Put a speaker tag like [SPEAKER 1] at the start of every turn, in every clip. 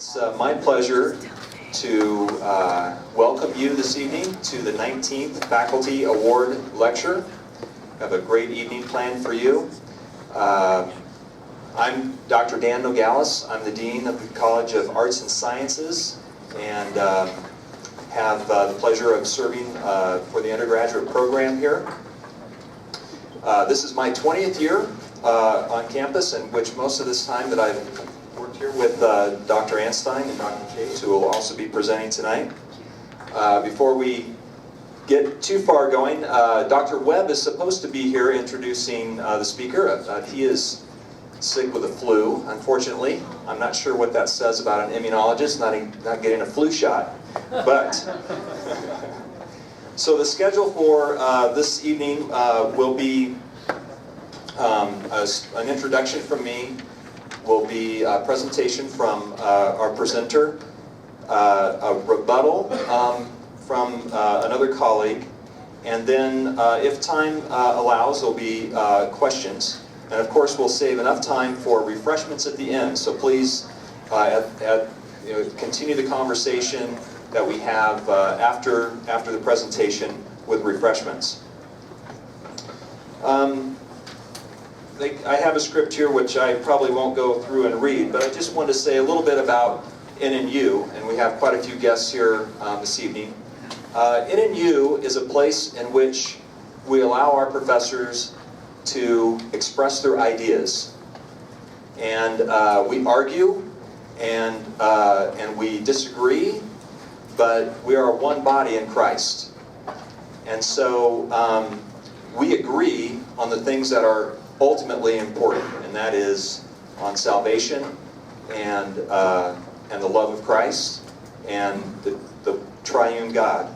[SPEAKER 1] It's my pleasure to welcome you this evening to the 19th Faculty Award Lecture. I have a great evening planned for you. I'm Dr. Dan Nogales. I'm the Dean of the College of Arts and Sciences and have the pleasure of serving for the undergraduate program here. This is my 20th year on campus, in which most of this time that I've worked here with Dr. Anstine and Dr. Cates, who will also be presenting tonight. Before we get too far going, Dr. Webb is supposed to be here introducing the speaker. He is sick with a flu, unfortunately. I'm not sure what that says about an immunologist not getting a flu shot. But so the schedule for this evening will be an introduction from me, will be a presentation from our presenter, a rebuttal from another colleague, and then if time allows, there'll be questions. And of course, we'll save enough time for refreshments at the end. So please continue the conversation that we have after the presentation with refreshments. I have a script here which I probably won't go through and read, but I just want to say a little bit about NNU, and we have quite a few guests here this evening. NNU is a place in which we allow our professors to express their ideas. And we argue, and we disagree, but we are one body in Christ. And so we agree on the things that are ultimately important, and that is on salvation and the love of Christ and the triune God.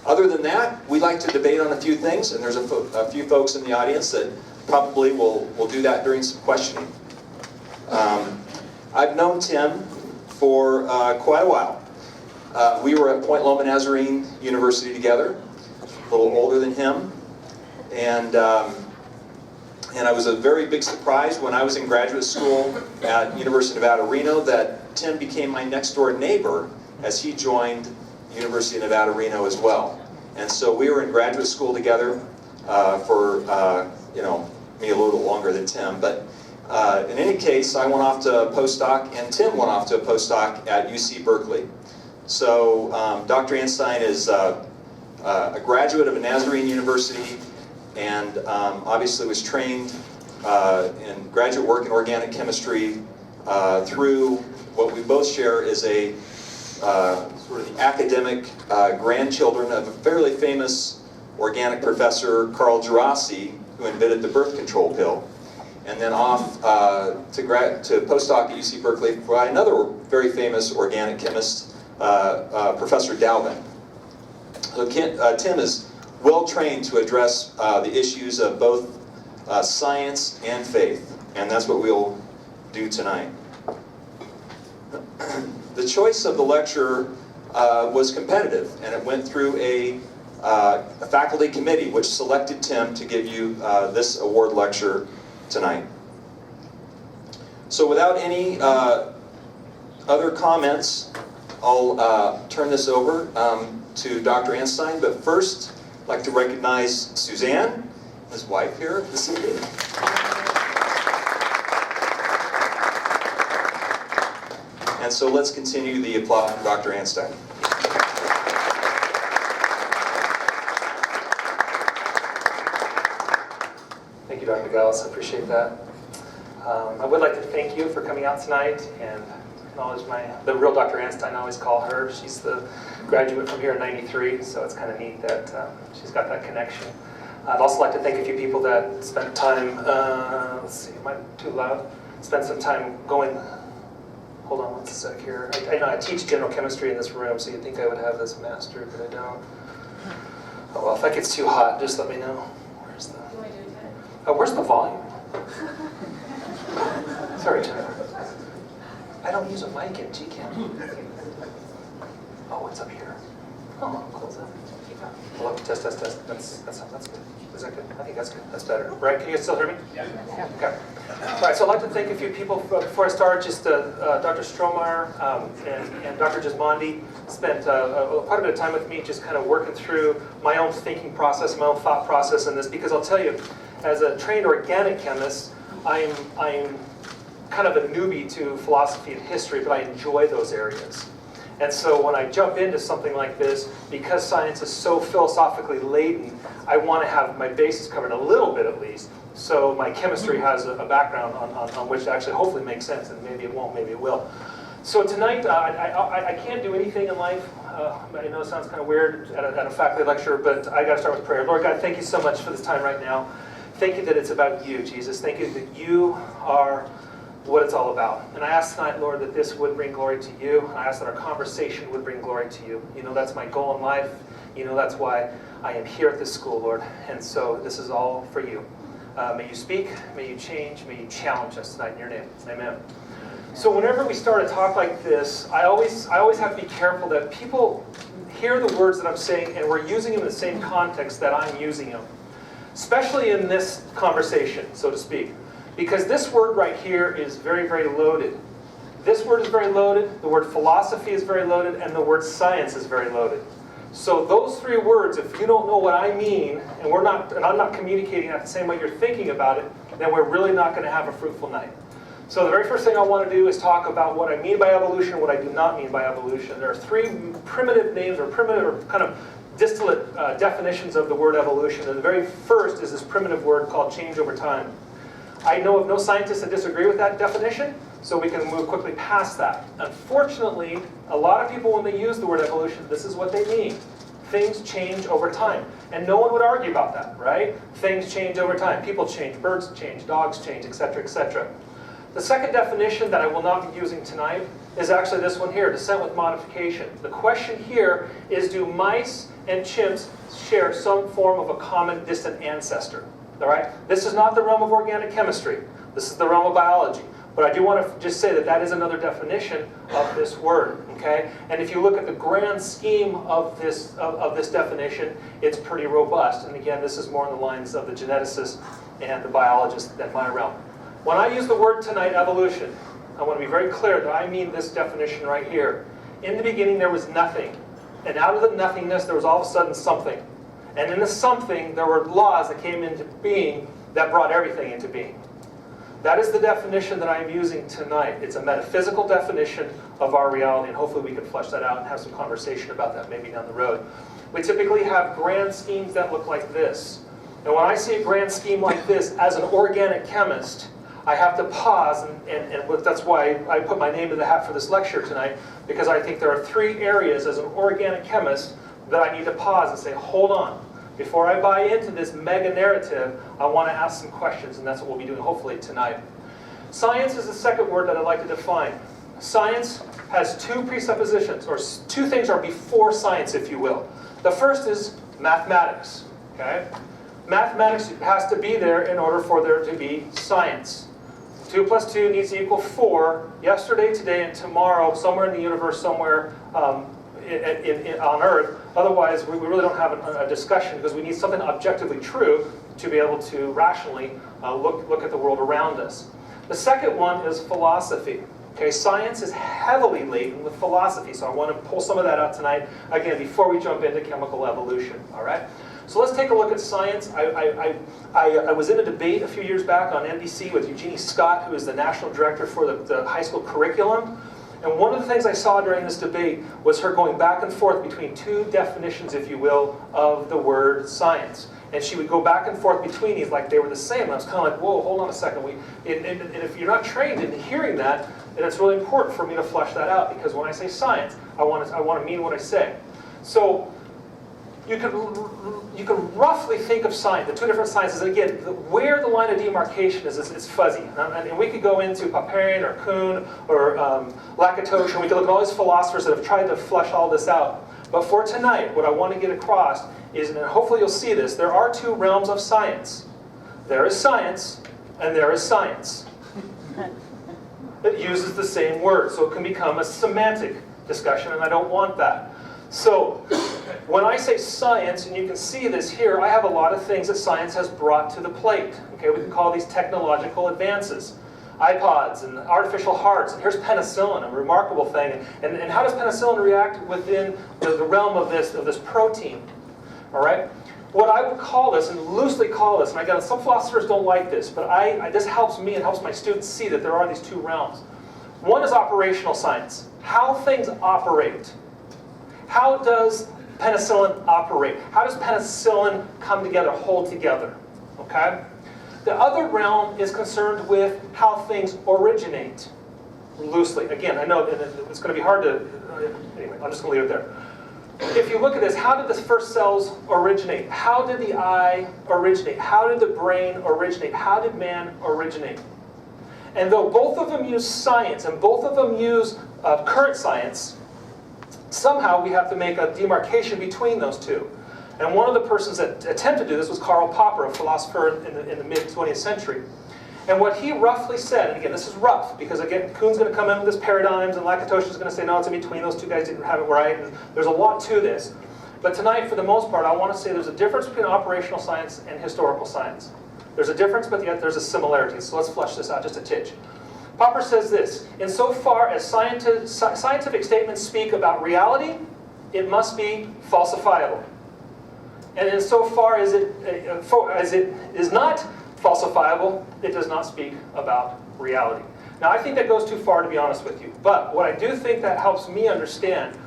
[SPEAKER 1] Other than that, we like to debate on a few things, and there's a few folks in the audience that probably will do that during some questioning. I've known Tim for quite a while. We were at Point Loma Nazarene University together, a little older than him, and I was a very big surprise when I was in graduate school at University of Nevada, Reno, that Tim became my next door neighbor as he joined University of Nevada, Reno as well. And so we were in graduate school together for, me a little longer than Tim. But in any case, I went off to a postdoc, and Tim went off to a postdoc at UC Berkeley. So Dr. Anstine is a graduate of a Nazarene University, and obviously was trained in graduate work in organic chemistry through what we both share is a sort of the academic grandchildren of a fairly famous organic professor, Carl Gerasi, who invented the birth control pill. And then off to postdoc at UC Berkeley by another very famous organic chemist, Professor Dalvin. So Tim is well trained to address the issues of both science and faith, and that's what we'll do tonight. The choice of the lecture was competitive, and it went through a faculty committee which selected Tim to give you this award lecture tonight. So without any other comments, I'll turn this over to Dr. Anstine, but first I'd like to recognize Suzanne, his wife here this evening. And so let's continue the applause for Dr. Anstine.
[SPEAKER 2] Thank you, Dr. Gallus. I appreciate that. I would like to thank you for coming out tonight and acknowledge the real Dr. Anstine, I always call her. She's the graduate from here in '93, so it's kind of neat that she's got that connection. I'd also like to thank a few people that spent time, let's see, am I too loud? Spent some time going, hold on one sec here. I teach general chemistry in this room, so you'd think I would have this mastered, but I don't. Oh well, if that gets too hot, just let me know. Where's the volume? Sorry, Tyler. I don't use a mic in GChem. Oh, it's up here. Oh, cool. Hello, test. That's good. Is that good? I think that's good. That's better. Right? Can you still hear me? Yeah. Okay. All right. So I'd like to thank a few people before I start. Just Dr. Strohmeyer and Dr. Gismondi spent quite a bit of time with me, just kind of working through my own thinking process, my own thought process in this. Because I'll tell you, as a trained organic chemist, I'm kind of a newbie to philosophy and history, but I enjoy those areas. And so when I jump into something like this, because science is so philosophically laden, I want to have my bases covered a little bit at least, so my chemistry has a background on which actually hopefully makes sense, and maybe it won't, maybe it will. So tonight, I can't do anything in life. I know it sounds kind of weird at a faculty lecture, but I got to start with prayer. Lord God, thank you so much for this time right now. Thank you that it's about you, Jesus. Thank you that you are what it's all about. And I ask tonight, Lord, that this would bring glory to you. And I ask that our conversation would bring glory to you. You know, that's my goal in life. You know, that's why I am here at this school, Lord. And so this is all for you. May you speak, may you change, may you challenge us tonight in your name. Amen. So whenever we start a talk like this, I always have to be careful that people hear the words that I'm saying and we're using them in the same context that I'm using them. Especially in this conversation, so to speak. Because this word right here is very, very loaded. This word is very loaded, the word philosophy is very loaded, and the word science is very loaded. So those three words, if you don't know what I mean, and I'm not communicating that the same way you're thinking about it, then we're really not going to have a fruitful night. So the very first thing I want to do is talk about what I mean by evolution and what I do not mean by evolution. There are three primitive names, or kind of distillate definitions of the word evolution. And the very first is this primitive word called change over time. I know of no scientists that disagree with that definition, so we can move quickly past that. Unfortunately, a lot of people, when they use the word evolution, this is what they mean. Things change over time. And no one would argue about that, right? Things change over time. People change, birds change, dogs change, etc., etc. The second definition that I will not be using tonight is actually this one here, descent with modification. The question here is, do mice and chimps share some form of a common distant ancestor? All right? This is not the realm of organic chemistry. This is the realm of biology. But I do want to just say that that is another definition of this word. Okay? And if you look at the grand scheme of this definition, it's pretty robust. And again, this is more in the lines of the geneticist and the biologist than my realm. When I use the word tonight, evolution, I want to be very clear that I mean this definition right here. In the beginning, there was nothing. And out of the nothingness, there was all of a sudden something. And in the something, there were laws that came into being that brought everything into being. That is the definition that I'm using tonight. It's a metaphysical definition of our reality, and hopefully we can flesh that out and have some conversation about that maybe down the road. We typically have grand schemes that look like this. And when I see a grand scheme like this, as an organic chemist, I have to pause, and that's why I put my name in the hat for this lecture tonight, because I think there are three areas as an organic chemist that I need to pause and say, hold on. Before I buy into this mega narrative, I want to ask some questions, and that's what we'll be doing hopefully tonight. Science is the second word that I'd like to define. Science has two presuppositions, or two things are before science, if you will. The first is mathematics. Okay? Mathematics has to be there in order for there to be science. 2 plus 2 needs to equal 4. Yesterday, today, and tomorrow, somewhere in the universe, somewhere on Earth. Otherwise, we really don't have a discussion, because we need something objectively true to be able to rationally look at the world around us. The second one is philosophy. Okay, science is heavily laden with philosophy, so I want to pull some of that out tonight, again, before we jump into chemical evolution. All right? So let's take a look at science. I was in a debate a few years back on NBC with Eugenie Scott, who is the national director for the high school curriculum. And one of the things I saw during this debate was her going back and forth between two definitions, if you will, of the word science. And she would go back and forth between these like they were the same. And I was kind of like, whoa, hold on a second. And if you're not trained in hearing that, then it's really important for me to flesh that out. Because when I say science, I want to mean what I say. So you can roughly think of science, the two different sciences. And again, where the line of demarcation is, it's fuzzy. And we could go into Papin or Kuhn or Lakatos, and we could look at all these philosophers that have tried to flesh all this out. But for tonight, what I want to get across is, and hopefully you'll see this, there are two realms of science. There is science, and there is science. It uses the same word, so it can become a semantic discussion, and I don't want that. So When I say science, and you can see this here, I have a lot of things that science has brought to the plate. Okay, we can call these technological advances. iPods and artificial hearts, and here's penicillin, a remarkable thing. And how does penicillin react within the realm of this protein? All right? What I would call this, and loosely call this, and again, some philosophers don't like this, but this helps me and helps my students see that there are these two realms. One is operational science, how things operate. How does penicillin operate? How does penicillin come together, hold together? Okay? The other realm is concerned with how things originate, loosely. Again, I know it's going to be hard to, anyway, I'm just going to leave it there. If you look at this, how did the first cells originate? How did the eye originate? How did the brain originate? How did man originate? And though both of them use science, and both of them use current science, somehow we have to make a demarcation between those two. And one of the persons that attempted to do this was Karl Popper, a philosopher in the mid-20th century. And what he roughly said, and again, this is rough, because again, Kuhn's going to come in with his paradigms, and Lakatosha is going to say, no, it's in between, those two guys didn't have it right, and there's a lot to this. But tonight, for the most part, I want to say there's a difference between operational science and historical science. There's a difference, but yet there's a similarity. So let's flesh this out just a titch. Popper says this: insofar as scientific statements speak about reality, it must be falsifiable. And insofar as it is not falsifiable, it does not speak about reality. Now, I think that goes too far, to be honest with you. But what I do think that helps me understand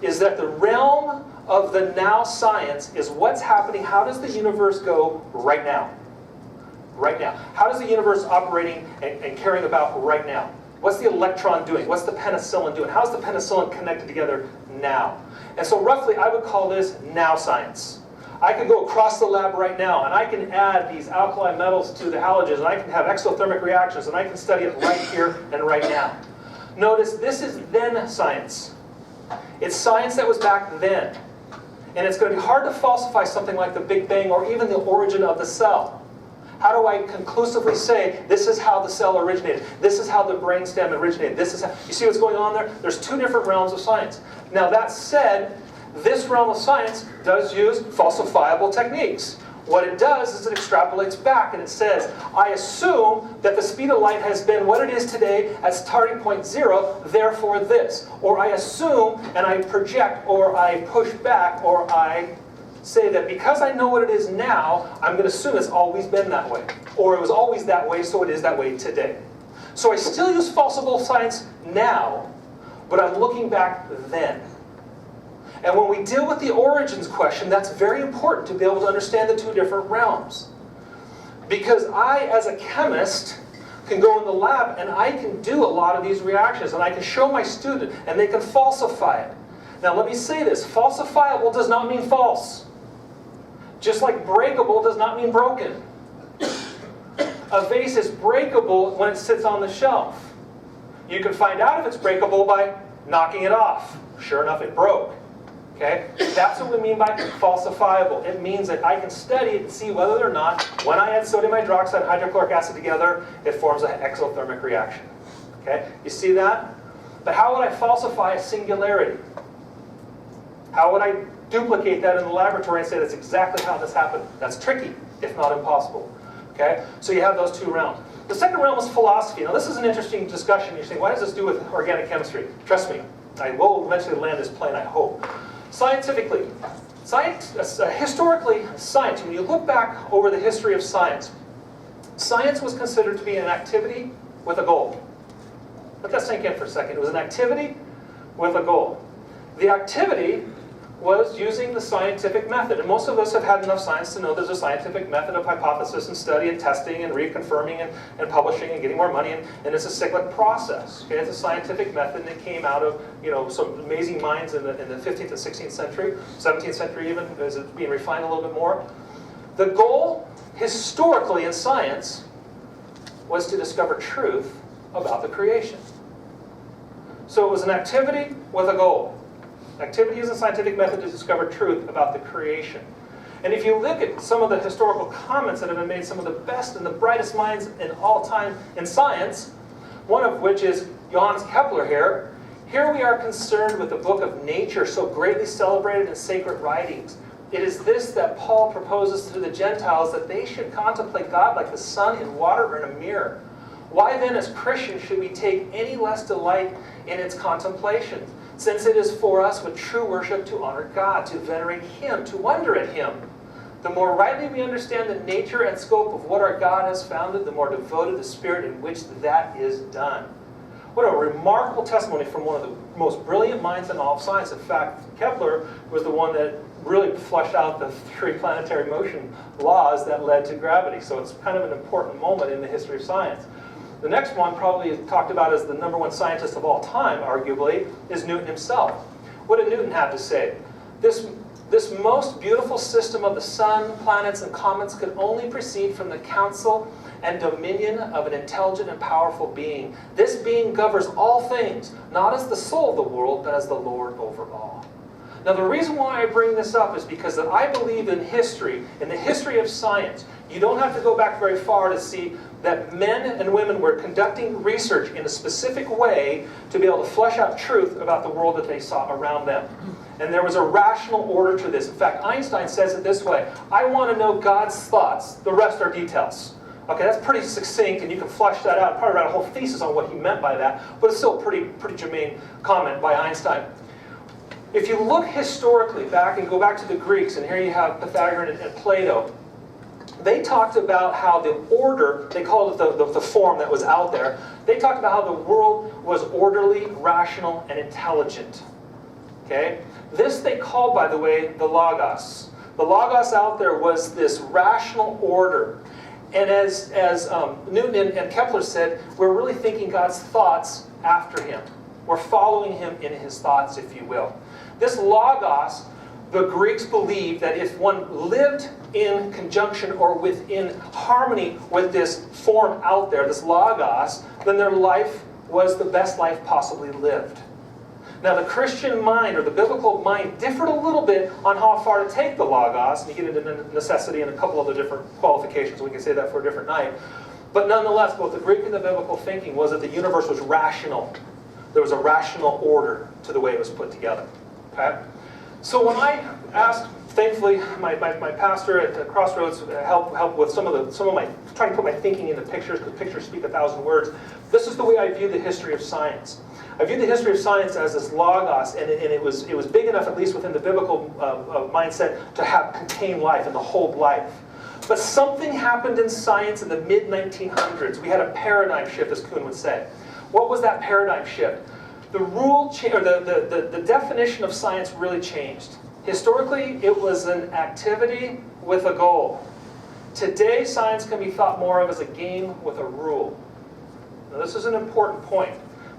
[SPEAKER 2] is that the realm of the now science is what's happening. How does the universe go right now? Right now. How does the universe operating and carrying about right now? What's the electron doing? What's the penicillin doing? How's the penicillin connected together now? And so roughly, I would call this now science. I can go across the lab right now, and I can add these alkali metals to the halogens, and I can have exothermic reactions, and I can study it right here and right now. Notice, this is then science. It's science that was back then. And it's going to be hard to falsify something like the Big Bang or even the origin of the cell. How do I conclusively say, this is how the cell originated, this is how the brainstem originated, this is how... You see what's going on there? There's two different realms of science. Now, that said, this realm of science does use falsifiable techniques. What it does is it extrapolates back and it says, I assume that the speed of light has been what it is today at starting point 0, therefore this. Or I assume and I project or I push back or I say that because I know what it is now, I'm going to assume it's always been that way. Or it was always that way, so it is that way today. So I still use falsifiable science now, but I'm looking back then. And when we deal with the origins question, that's very important to be able to understand the two different realms. Because I, as a chemist, can go in the lab and I can do a lot of these reactions and I can show my student and they can falsify it. Now let me say this, falsifiable does not mean false. Just like breakable does not mean broken. A vase is breakable when it sits on the shelf. You can find out if it's breakable by knocking it off. Sure enough, it broke. Okay? That's what we mean by falsifiable. It means that I can study it and see whether or not, when I add sodium hydroxide and hydrochloric acid together, it forms an exothermic reaction. Okay? You see that? But how would I falsify a singularity? How would I duplicate that in the laboratory and say that's exactly how this happened? That's tricky, if not impossible. Okay? So you have those two realms. The second realm is philosophy. Now this is an interesting discussion. You're saying, why does this do with organic chemistry? Trust me, I will eventually land this plane, I hope. Scientifically, historically, science, when you look back over the history of science, science was considered to be an activity with a goal. Let that sink in for a second. It was an activity with a goal. The activity was using the scientific method. And most of us have had enough science to know there's a scientific method of hypothesis and study and testing and reconfirming and publishing and getting more money. And it's a cyclic process. Okay? It's a scientific method, and it came out of some amazing minds in the 15th and 16th century, 17th century even, as it's being refined a little bit more. The goal, historically in science, was to discover truth about the creation. So it was an activity with a goal. Activity is a scientific method to discover truth about the creation. And if you look at some of the historical comments that have been made, some of the best and the brightest minds in all time in science, one of which is Johannes Kepler here, Here we are concerned with the book of nature, so greatly celebrated in sacred writings. It is this that Paul proposes to the Gentiles, that they should contemplate God like the sun in water or in a mirror. Why then, as Christians, should we take any less delight in its contemplation, since it is for us with true worship to honor God, to venerate Him, to wonder at Him? The more rightly we understand the nature and scope of what our God has founded, the more devoted the spirit in which that is done. What a remarkable testimony from one of the most brilliant minds in all of science. In fact, Kepler was the one that really fleshed out the three planetary motion laws that led to gravity. So it's kind of an important moment in the history of science. The next one, probably talked about as the #1 scientist of all time, arguably, is Newton himself. What did Newton have to say? This most beautiful system of the sun, planets, and comets could only proceed from the counsel and dominion of an intelligent and powerful being. This being governs all things, not as the soul of the world, but as the Lord over all. Now, the reason why I bring this up is because that I believe in history, in the history of science, you don't have to go back very far to see that men and women were conducting research in a specific way to be able to flesh out truth about the world that they saw around them. And there was a rational order to this. In fact, Einstein says it this way: I want to know God's thoughts, the rest are details. Okay, that's pretty succinct, and you can flesh that out. Probably write a whole thesis on what he meant by that, but it's still a pretty germane comment by Einstein. If you look historically back and go back to the Greeks, and here you have Pythagoras and Plato, they talked about how the order, they called it the form that was out there, they talked about how the world was orderly, rational, and intelligent. Okay? This they called, by the way, the Logos. The Logos out there was this rational order. And as Newton and Kepler said, we're really thinking God's thoughts after Him. We're following Him in His thoughts, if you will. This Logos, the Greeks believed that if one lived in conjunction or within harmony with this form out there, this Logos, then their life was the best life possibly lived. Now, the Christian mind, or the biblical mind, differed a little bit on how far to take the Logos, and you get into necessity and a couple of the different qualifications. We can say that for a different night. But nonetheless, both the Greek and the biblical thinking was that the universe was rational. There was a rational order to the way it was put together. Okay? So when I asked, thankfully, my pastor at Crossroads help with some of my trying to put my thinking into pictures, because pictures speak 1,000 words. This is the way I view the history of science. I view the history of science as this Logos, and it was big enough, at least within the biblical mindset, to contain life and to hold life. But something happened in science in the mid-1900s. We had a paradigm shift, as Kuhn would say. What was that paradigm shift? The the definition of science really changed. Historically, it was an activity with a goal. Today, science can be thought more of as a game with a rule. Now, this is an important point,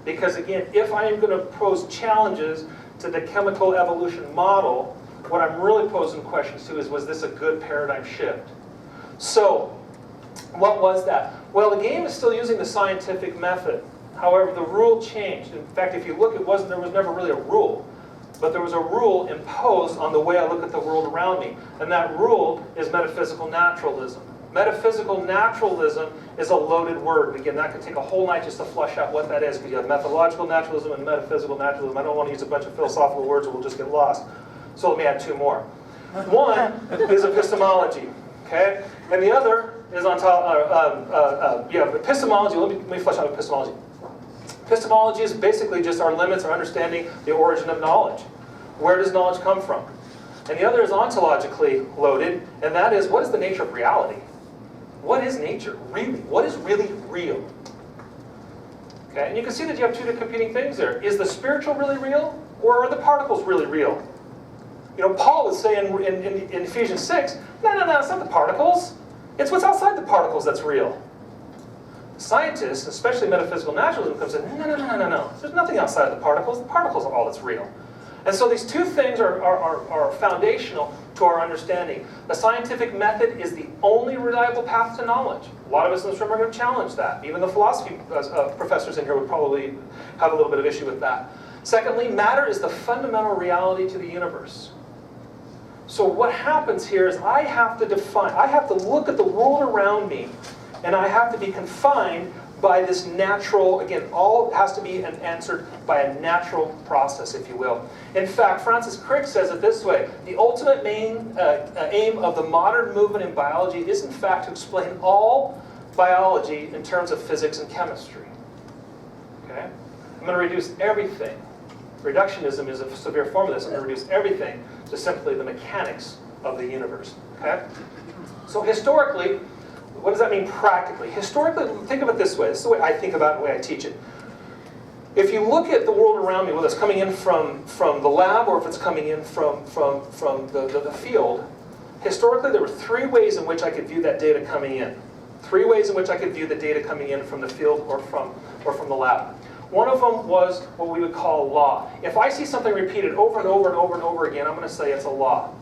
[SPEAKER 2] because again, if I am going to pose challenges to the chemical evolution model, what I'm really posing questions to is, was this a good paradigm shift? So, what was that? Well, the game is still using the scientific method. However, the rule changed. In fact, if you look, there was never really a rule. But there was a rule imposed on the way I look at the world around me. And that rule is metaphysical naturalism. Metaphysical naturalism is a loaded word. Again, that could take a whole night just to flesh out what that is, because you have methodological naturalism and metaphysical naturalism. I don't want to use a bunch of philosophical words or we'll just get lost. So let me add two more. One is epistemology, okay? And the other is epistemology. Let me flesh out epistemology. Epistemology is basically just our limits, our understanding the origin of knowledge. Where does knowledge come from? And the other is ontologically loaded, and that is, what is the nature of reality? What is nature, really? What is really real? Okay, and you can see that you have two competing things there. Is the spiritual really real, or are the particles really real? You know, Paul would say in Ephesians 6, no, it's not the particles. It's what's outside the particles that's real. Scientists, especially metaphysical naturalism, comes in, no. There's nothing outside the particles. The particles are all that's real. And so these two things are foundational to our understanding. The scientific method is the only reliable path to knowledge. A lot of us in this room are going to challenge that. Even the philosophy professors in here would probably have a little bit of issue with that. Secondly, matter is the fundamental reality to the universe. So what happens here is I have to look at the world around me, and I have to be confined by this natural, again, all has to be answered by a natural process, if you will. In fact, Francis Crick says it this way: the ultimate main aim of the modern movement in biology is, in fact, to explain all biology in terms of physics and chemistry. Okay? I'm going to reduce everything. Reductionism is a severe form of this. I'm going to reduce everything to simply the mechanics of the universe. Okay? So historically, what does that mean practically? Historically, think of it this way. This is the way I think about it, the way I teach it. If you look at the world around me, whether it's coming in from the lab or if it's coming in from the field, historically there were three ways in which I could view that data coming in. Three ways in which I could view the data coming in from the field or from the lab. One of them was what we would call law. If I see something repeated over and over and over and over again, I'm going to say it's a law.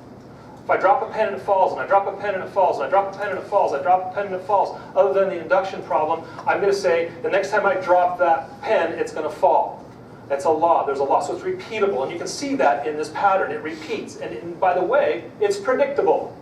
[SPEAKER 2] If I drop a pen and it falls, and I drop a pen and it falls, and I drop a pen and it falls, I drop a pen and it falls, other than the induction problem, I'm going to say the next time I drop that pen, it's going to fall. That's a law. There's a law. So it's repeatable. And you can see that in this pattern. It repeats. And by the way, it's predictable.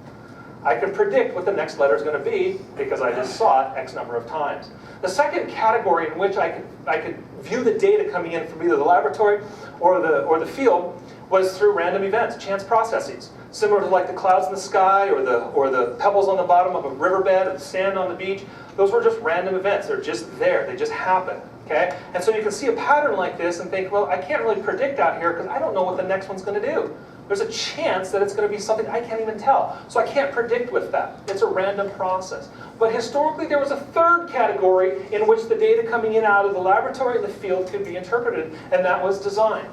[SPEAKER 2] I can predict what the next letter is going to be because I just saw it X number of times. The second category in which I could view the data coming in from either the laboratory or the field was through random events, chance processes. Similar to like the clouds in the sky or the pebbles on the bottom of a riverbed or the sand on the beach. Those were just random events. They're just there. They just happen. Okay? And so you can see a pattern like this and think, well, I can't really predict out here because I don't know what the next one's going to do. There's a chance that it's going to be something I can't even tell. So I can't predict with that. It's a random process. But historically, there was a third category in which the data coming in out of the laboratory and the field could be interpreted, and that was design.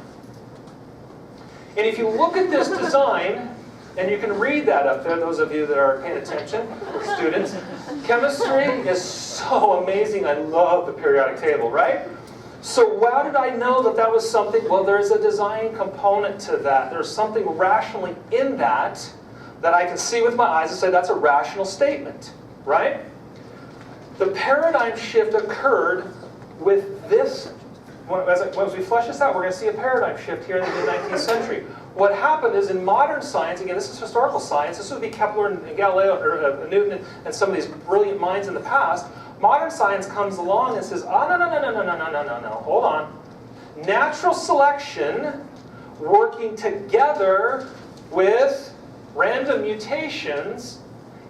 [SPEAKER 2] And if you look at this design, and you can read that up there, those of you that are paying attention, students, chemistry is so amazing. I love the periodic table, right? So how did I know that that was something? Well, there's a design component to that. There's something rationally in that I can see with my eyes and say that's a rational statement, right? The paradigm shift occurred with this. As we flesh this out, we're going to see a paradigm shift here in the mid-19th century. What happened is in modern science, again, this is historical science, this would be Kepler and Galileo or Newton and some of these brilliant minds in the past. Modern science comes along and says, oh, no, hold on. Natural selection working together with random mutations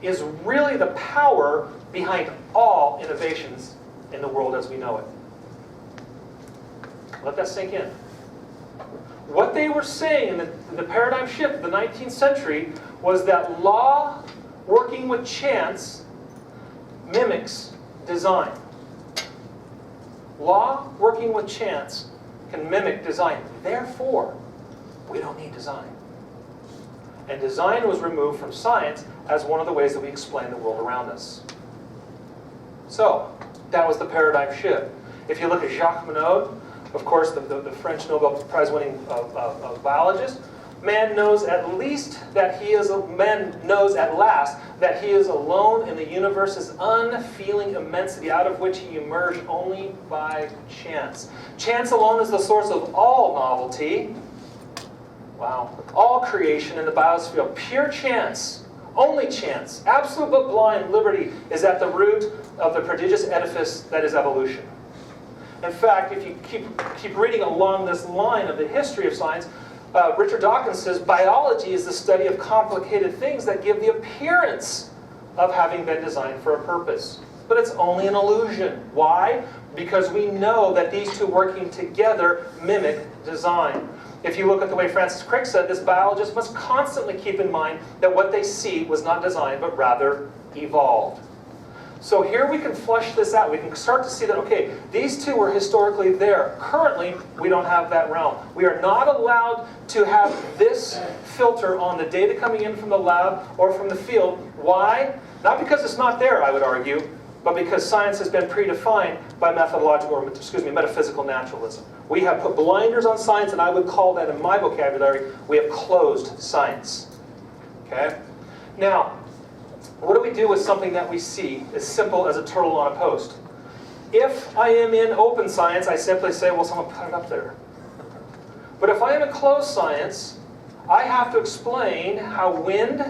[SPEAKER 2] is really the power behind all innovations in the world as we know it. Let that sink in. What they were saying in the paradigm shift of the 19th century was that law working with chance mimics design. Law working with chance can mimic design. Therefore, we don't need design. And design was removed from science as one of the ways that we explain the world around us. So, that was the paradigm shift. If you look at Jacques Monod, of course, the French Nobel Prize-winning biologist, man knows at last that he is alone in the universe's unfeeling immensity, out of which he emerged only by chance. Chance alone is the source of all novelty. Wow. All creation in the biosphere. Pure chance. Only chance. Absolute but blind liberty is at the root of the prodigious edifice that is evolution. In fact, if you keep reading along this line of the history of science, Richard Dawkins says, biology is the study of complicated things that give the appearance of having been designed for a purpose. But it's only an illusion. Why? Because we know that these two working together mimic design. If you look at the way Francis Crick said, this biologist must constantly keep in mind that what they see was not designed, but rather evolved. So here we can flesh this out. We can start to see that, okay, these two were historically there. Currently, we don't have that realm. We are not allowed to have this filter on the data coming in from the lab or from the field. Why? Not because it's not there, I would argue, but because science has been predefined by metaphysical naturalism. We have put blinders on science, and I would call that, in my vocabulary, we have closed science. Okay? Now, what do we do with something that we see as simple as a turtle on a post? If I am in open science, I simply say, well, someone put it up there. But if I am in closed science, I have to explain how wind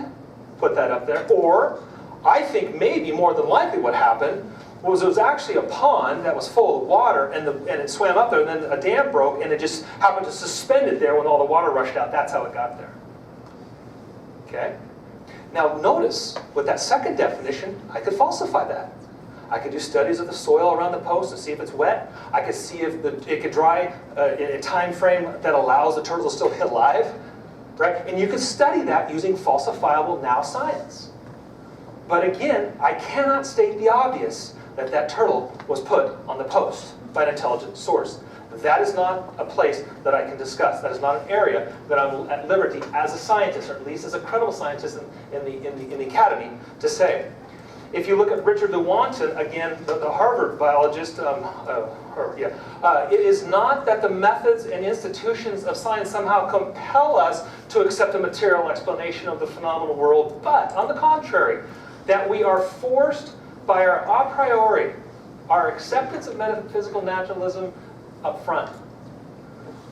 [SPEAKER 2] put that up there, or I think maybe more than likely what happened was it was actually a pond that was full of water, and it swam up there, and then a dam broke, and it just happened to suspend it there when all the water rushed out. That's how it got there. Okay? Now notice, with that second definition, I could falsify that. I could do studies of the soil around the post and see if it's wet. I could see if it could dry in a time frame that allows the turtle to still be alive. Right? And you can study that using falsifiable now science. But again, I cannot state the obvious that that turtle was put on the post by an intelligent source. That is not a place that I can discuss. That is not an area that I'm at liberty as a scientist, or at least as a credible scientist in the academy, to say. If you look at Richard Lewontin, again, the Harvard biologist, it is not that the methods and institutions of science somehow compel us to accept a material explanation of the phenomenal world, but on the contrary, that we are forced by our a priori, our acceptance of metaphysical naturalism up front,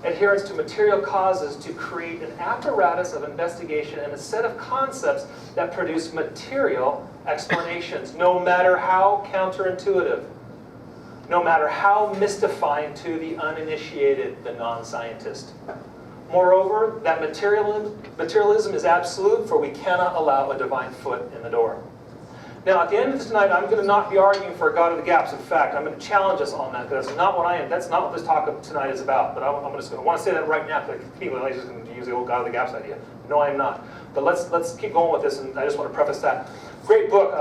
[SPEAKER 2] adherence to material causes to create an apparatus of investigation and a set of concepts that produce material explanations, no matter how counterintuitive, no matter how mystifying to the uninitiated, the non-scientist. Moreover, that materialism is absolute, for we cannot allow a divine foot in the door. Now, at the end of tonight, I'm going to not be arguing for a God of the gaps. In fact, I'm going to challenge us on that, because that's not what I am. That's not what this talk of tonight is about. But I want to say that right now, because people are just going to use the old God of the gaps idea. No, I'm not. But let's keep going with this, and I just want to preface that. Great book,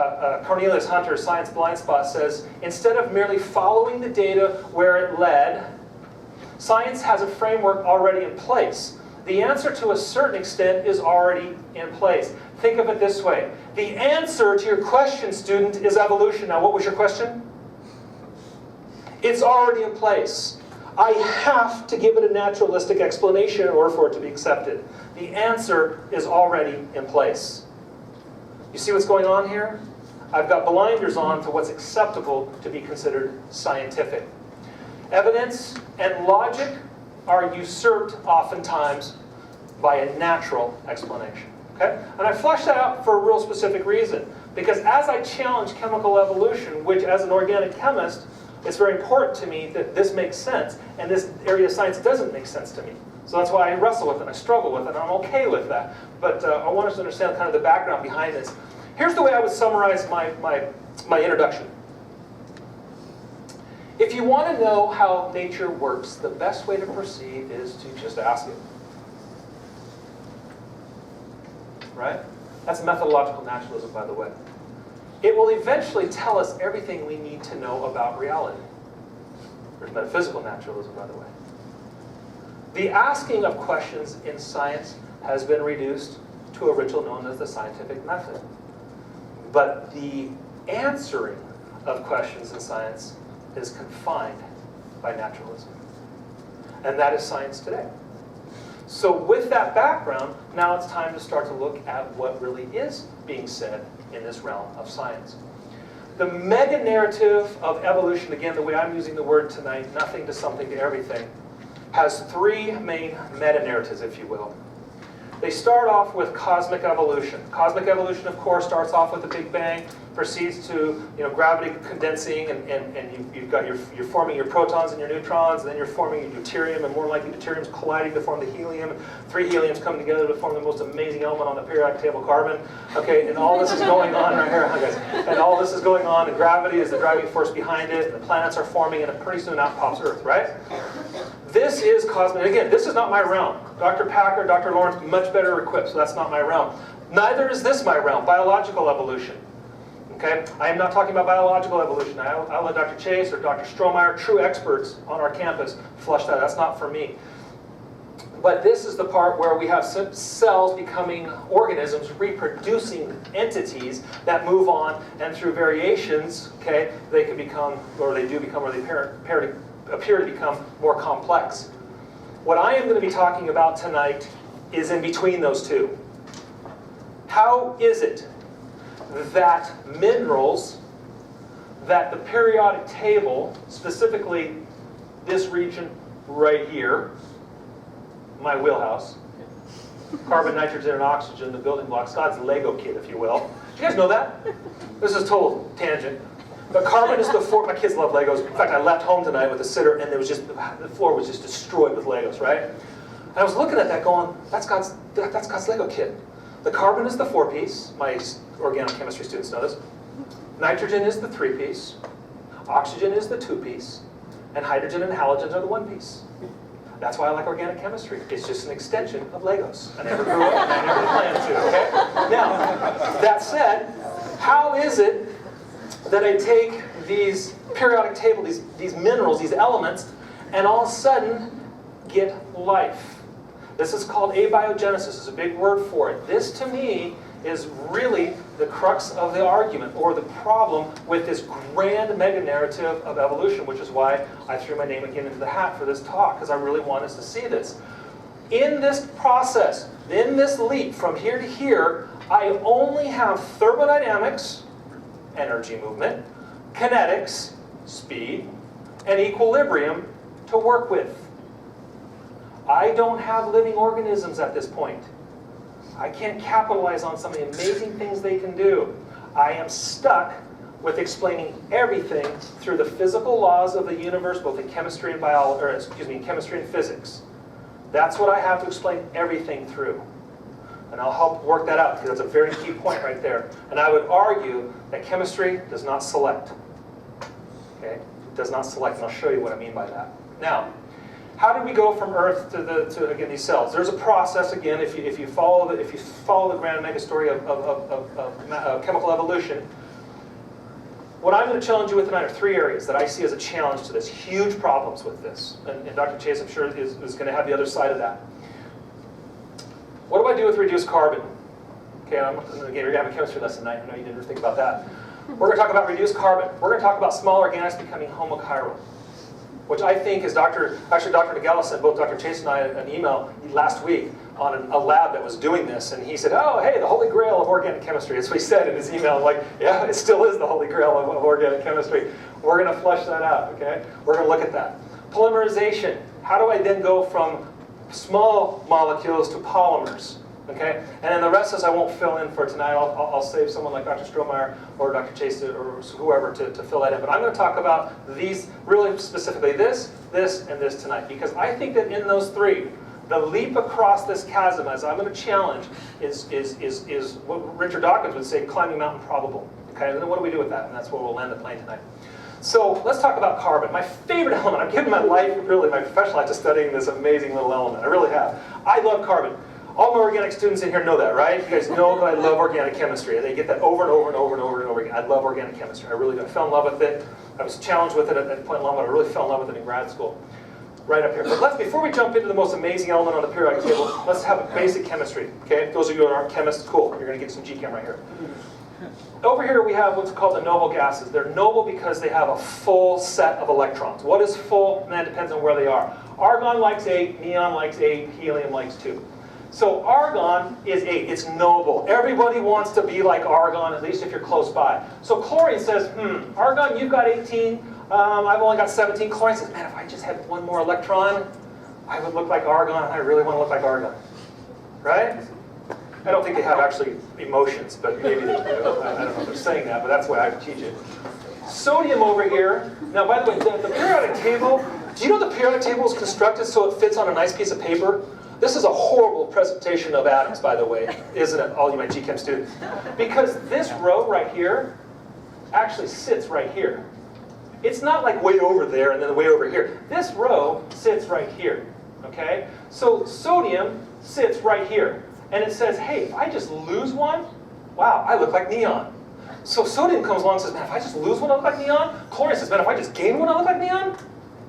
[SPEAKER 2] Cornelius Hunter's Science Blind Spot says, instead of merely following the data where it led, science has a framework already in place. The answer, to a certain extent, is already in place. Think of it this way. The answer to your question, student, is evolution. Now, what was your question? It's already in place. I have to give it a naturalistic explanation in order for it to be accepted. The answer is already in place. You see what's going on here? I've got blinders on to what's acceptable to be considered scientific. Evidence and logic are usurped oftentimes by a natural explanation. Okay? And I flesh that out for a real specific reason. Because as I challenge chemical evolution, which as an organic chemist, it's very important to me that this makes sense, and this area of science doesn't make sense to me. So that's why I wrestle with it, I struggle with it, and I'm okay with that. But I want us to understand kind of the background behind this. Here's the way I would summarize my introduction. If you want to know how nature works, the best way to proceed is to just ask it. Right? That's methodological naturalism, by the way. It will eventually tell us everything we need to know about reality. There's metaphysical naturalism, by the way. The asking of questions in science has been reduced to a ritual known as the scientific method. But the answering of questions in science is confined by naturalism. And that is science today. So with that background, now it's time to start to look at what really is being said in this realm of science. The mega-narrative of evolution, again, the way I'm using the word tonight, nothing to something to everything, has three main meta-narratives, if you will. They start off with cosmic evolution. Cosmic evolution, of course, starts off with the Big Bang, proceeds to gravity condensing, and you're forming your protons and your neutrons, and then you're forming your deuterium, and more likely deuterium's colliding to form the helium. Three heliums come together to form the most amazing element on the periodic table, carbon. Okay, and all this is going on right here, guys. And all this is going on, and gravity is the driving force behind it, and the planets are forming, and pretty soon out pops Earth, right? This is cosmic. Again, this is not my realm. Dr. Packer, Dr. Lawrence, much better equipped, so that's not my realm. Neither is this my realm, biological evolution. Okay? I am not talking about biological evolution. I'll let Dr. Chase or Dr. Strohmeyer, true experts on our campus, flush that. That's not for me. But this is the part where we have cells becoming organisms, reproducing entities that move on, and through variations, okay, they can become, or they do become, or they appear to become more complex. What I am going to be talking about tonight is in between those two. How is it that minerals, that the periodic table, specifically this region right here, my wheelhouse, carbon, nitrogen, and oxygen, the building blocks, God's Lego kit, if you will. Did you guys know that? This is a total tangent. But carbon is the fourth. My kids love Legos. In fact, I left home tonight with a sitter, and the floor was just destroyed with Legos, right? And I was looking at that going, that's God's Lego kit. The carbon is the 4-piece. My organic chemistry students know this. Nitrogen is the 3-piece. Oxygen is the 2-piece. And hydrogen and halogens are the 1-piece. That's why I like organic chemistry. It's just an extension of Legos. I never grew up and I never planned to, okay? Now, that said, how is it that I take these periodic table, these minerals, these elements, and all of a sudden get life? This is called abiogenesis. It's a big word for it. This, to me, is really the crux of the argument, or the problem with this grand mega-narrative of evolution, which is why I threw my name again into the hat for this talk, because I really want us to see this. In this process, in this leap from here to here, I only have thermodynamics, energy movement, kinetics, speed, and equilibrium to work with. I don't have living organisms at this point. I can't capitalize on some of the amazing things they can do. I am stuck with explaining everything through the physical laws of the universe, both in chemistry and chemistry and physics. That's what I have to explain everything through. And I'll help work that out, because that's a very key point right there. And I would argue that chemistry does not select. Okay? It does not select, and I'll show you what I mean by that. Now, how did we go from Earth to again these cells? There's a process again. If you follow the grand mega story of chemical evolution, what I'm going to challenge you with tonight are 3 areas that I see as a challenge to this. Huge problems with this, and Dr. Chase, I'm sure, is going to have the other side of that. What do I do with reduced carbon? Okay, again, we're going to have a chemistry lesson tonight. I know you didn't think about that. We're going to talk about reduced carbon. We're going to talk about small organics becoming homochiral, which I think is Dr. DeGala sent both Dr. Chase and I an email last week on a lab that was doing this, and he said, oh, hey, the holy grail of organic chemistry. That's what he said in his email. I'm like, yeah, it still is the holy grail of organic chemistry. We're going to flesh that out, okay? We're going to look at that. Polymerization. How do I then go from small molecules to polymers? Okay, and then the rest of this I won't fill in for tonight. I'll save someone like Dr. Strohmeyer or Dr. Chase or whoever to fill that in. But I'm going to talk about these, really specifically this, and this tonight. Because I think that in those 3, the leap across this chasm, as I'm going to challenge, is what Richard Dawkins would say, climbing Mount Improbable. Okay, and then what do we do with that? And that's where we'll land the plane tonight. So let's talk about carbon. My favorite element. I've given my life, really, my professional life to studying this amazing little element. I really have. I love carbon. All my organic students in here know that, right? You guys know that I love organic chemistry. They get that over and over and over and over and over again. I love organic chemistry. I really do. I fell in love with it. I was challenged with it at Point Loma. I really fell in love with it in grad school. Right up here. But before we jump into the most amazing element on the periodic table, let's have a basic chemistry. Okay? Those of you who aren't chemists, cool. You're going to get some GChem right here. Over here we have what's called the noble gases. They're noble because they have a full set of electrons. What is full? And that depends on where they are. Argon likes 8, neon likes 8, helium likes 2. So argon is 8. It's noble. Everybody wants to be like argon, at least if you're close by. So chlorine says, argon, you've got 18. I've only got 17. Chlorine says, man, if I just had one more electron, I would look like argon, and I really want to look like argon. Right? I don't think they have actually emotions, but maybe they do. I don't know if they're saying that, but that's the way I would teach it. Sodium over here. Now, by the way, the periodic table, do you know the periodic table is constructed so it fits on a nice piece of paper? This is a horrible presentation of atoms, by the way, isn't it, all you my GChem students? Because this row right here actually sits right here. It's not like way over there and then way over here. This row sits right here, okay? So sodium sits right here. And it says, hey, if I just lose one, wow, I look like neon. So sodium comes along and says, man, if I just lose one, I look like neon. Chlorine says, man, if I just gain one, I look like neon.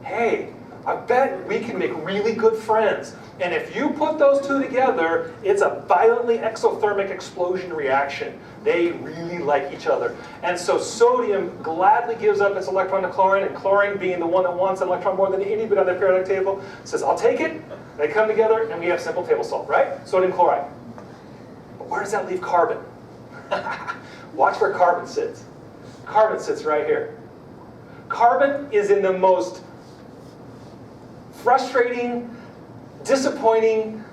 [SPEAKER 2] Hey, I bet we can make really good friends. And if you put those 2 together, it's a violently exothermic explosion reaction. They really like each other. And so sodium gladly gives up its electron to chlorine, and chlorine, being the one that wants an electron more than anybody on the periodic table, says, I'll take it. They come together, and we have simple table salt, right? Sodium chloride. But where does that leave carbon? Watch where carbon sits. Carbon sits right here. Carbon is in the most frustrating, disappointing,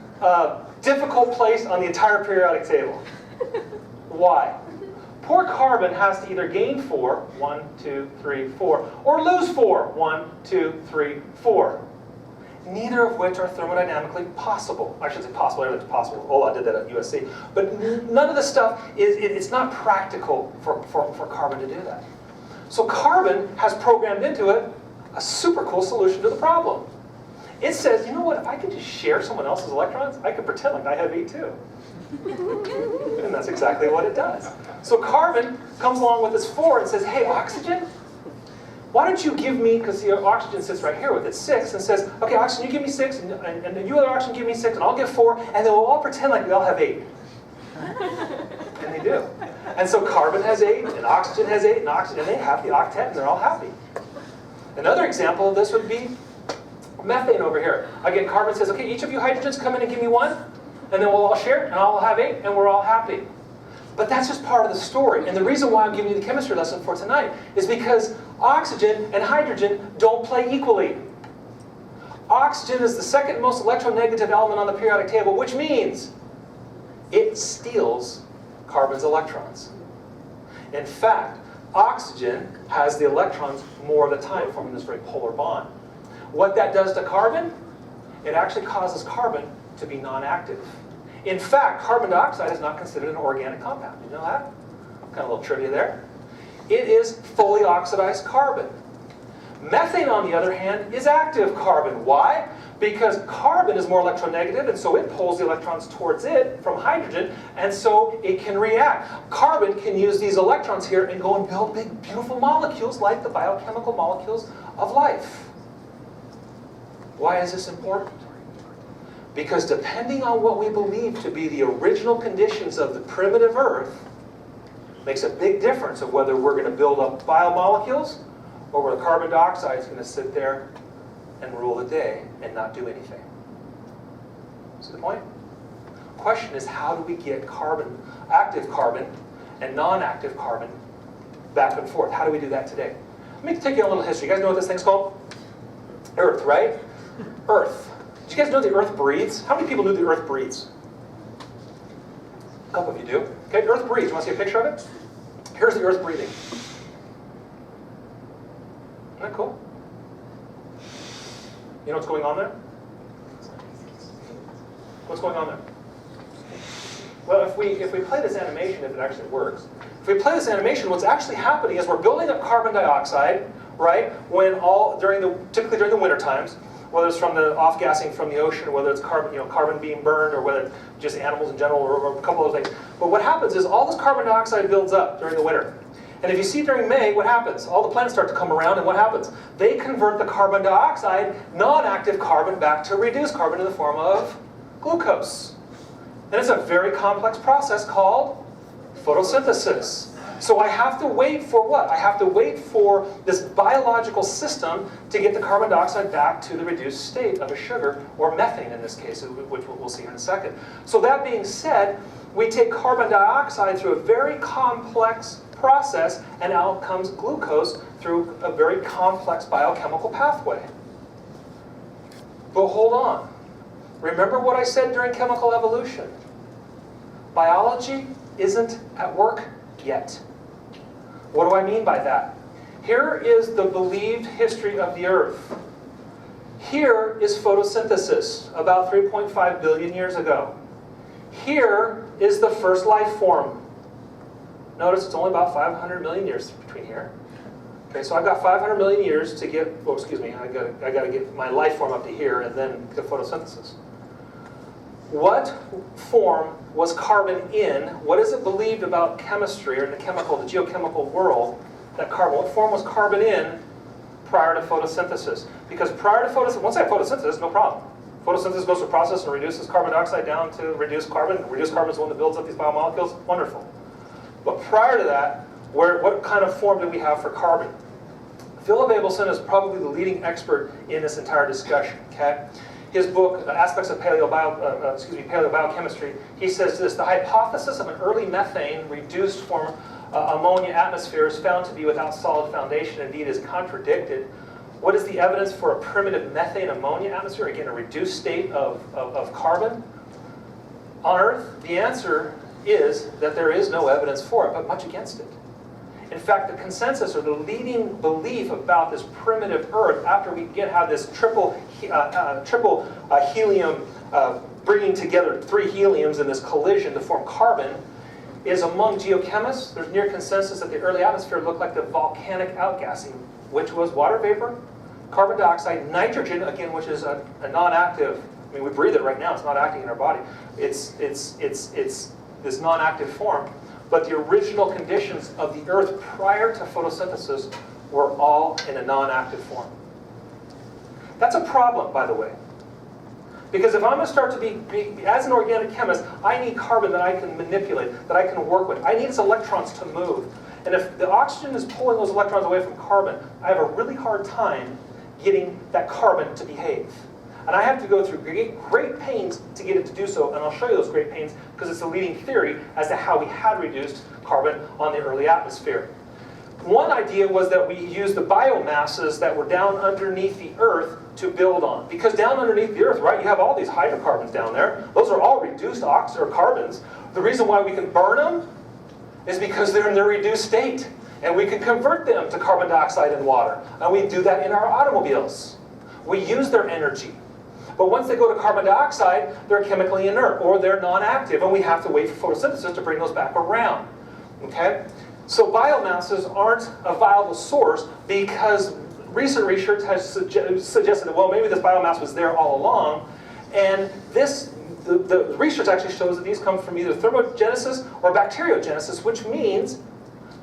[SPEAKER 2] difficult place on the entire periodic table. Why? Poor carbon has to either gain 4, 1, 2, 3, 4, or lose 4, 1, 2, 3, 4. Neither of which are thermodynamically possible. I should say possible, everything's possible. Ola did that at USC. But none of this stuff, it's not practical for carbon to do that. So carbon has programmed into it a super cool solution to the problem. It says, you know what, if I can just share someone else's electrons, I can pretend like I have 8 too. And that's exactly what it does. So carbon comes along with this 4 and says, hey, oxygen, why don't you give me, because the oxygen sits right here with its 6, and says, okay, oxygen, you give me 6, and you other oxygen give me 6, and I'll give 4, and then we'll all pretend like we all have 8. And they do. And so carbon has 8, and oxygen has 8, and they have the octet, and they're all happy. Another example of this would be methane over here. Again, carbon says, okay, each of you hydrogens come in and give me 1, and then we'll all share it, and I'll have 8, and we're all happy. But that's just part of the story. And the reason why I'm giving you the chemistry lesson for tonight is because oxygen and hydrogen don't play equally. Oxygen is the second most electronegative element on the periodic table, which means it steals carbon's electrons. In fact, oxygen has the electrons more of the time, forming this very polar bond. What that does to carbon, it actually causes carbon to be non-active. In fact, carbon dioxide is not considered an organic compound. Did you know that? Kind of a little trivia there. It is fully oxidized carbon. Methane, on the other hand, is active carbon. Why? Because carbon is more electronegative, and so it pulls the electrons towards it from hydrogen, and so it can react. Carbon can use these electrons here and go and build big, beautiful molecules like the biochemical molecules of life. Why is this important? Because depending on what we believe to be the original conditions of the primitive Earth, makes a big difference of whether we're going to build up biomolecules or whether carbon dioxide is going to sit there and rule the day and not do anything. See the point? The question is, how do we get carbon, active carbon and non-active carbon back and forth? How do we do that today? Let me take you on a little history. You guys know what this thing's called? Earth, right? Earth. Did you guys know the Earth breathes? How many people knew the Earth breathes? A couple of you do. Okay, Earth breathes. You want to see a picture of it? Here's the Earth breathing. Isn't that cool? You know what's going on there? What's going on there? Well, if we play this animation, if it actually works, if we play this animation, what's actually happening is we're building up carbon dioxide, right? Typically during the winter times, whether it's from the off-gassing from the ocean, or whether it's carbon being burned, or whether it's just animals in general, or a couple of things. But what happens is all this carbon dioxide builds up during the winter. And if you see during May, what happens? All the planets start to come around, and what happens? They convert the carbon dioxide, non-active carbon, back to reduced carbon in the form of glucose. And it's a very complex process called photosynthesis. So I have to wait for what? I have to wait for this biological system to get the carbon dioxide back to the reduced state of a sugar, or methane in this case, which we'll see in a second. So that being said, we take carbon dioxide through a very complex process, and out comes glucose through a very complex biochemical pathway. But hold on. Remember what I said during chemical evolution. Biology isn't at work yet. What do I mean by that? Here is the believed history of the Earth. Here is photosynthesis, about 3.5 billion years ago. Here is the first life form. Notice it's only about 500 million years between here. Okay, so I've got 500 million years to get, I got to get my life form up to here and then the photosynthesis. What form was carbon in? What is it believed about chemistry, or in the geochemical world, that carbon, what form was carbon in prior to photosynthesis? Because prior to photosynthesis, once I have photosynthesis, no problem. Photosynthesis goes through a process and reduces carbon dioxide down to reduced carbon. Reduced carbon is the one that builds up these biomolecules. Wonderful. But prior to that, what kind of form do we have for carbon? Philip Abelson is probably the leading expert in this entire discussion. Okay? His book, Aspects of Paleobiochemistry, he says this: the hypothesis of an early methane reduced form ammonia atmosphere is found to be without solid foundation, indeed is contradicted. What is the evidence for a primitive methane ammonia atmosphere? Again, a reduced state of carbon on Earth? The answer is that there is no evidence for it, but much against it. In fact, the consensus or the leading belief about this primitive Earth, after we have this triple helium, bringing together 3 heliums in this collision to form carbon, is among geochemists, there's near consensus that the early atmosphere looked like the volcanic outgassing, which was water vapor, carbon dioxide, nitrogen, again, which is a non-active. I mean, we breathe it right now. It's not acting in our body. It's this non-active form. But the original conditions of the Earth prior to photosynthesis were all in a non-active form. That's a problem, by the way. Because if I'm going to start to be, as an organic chemist, I need carbon that I can manipulate, that I can work with. I need its electrons to move. And if the oxygen is pulling those electrons away from carbon, I have a really hard time getting that carbon to behave. And I have to go through great pains to get it to do so, and I'll show you those great pains because it's the leading theory as to how we had reduced carbon on the early atmosphere. One idea was that we used the biomasses that were down underneath the Earth to build on. Because down underneath the Earth, right, you have all these hydrocarbons down there. Those are all reduced carbons. The reason why we can burn them is because they're in their reduced state. And we can convert them to carbon dioxide and water. And we do that in our automobiles. We use their energy. But once they go to carbon dioxide, they're chemically inert, or they're non-active, and we have to wait for photosynthesis to bring those back around. Okay? So biomasses aren't a viable source because recent research has suggested that, well, maybe this biomass was there all along, and the research actually shows that these come from either thermogenesis or bacteriogenesis, which means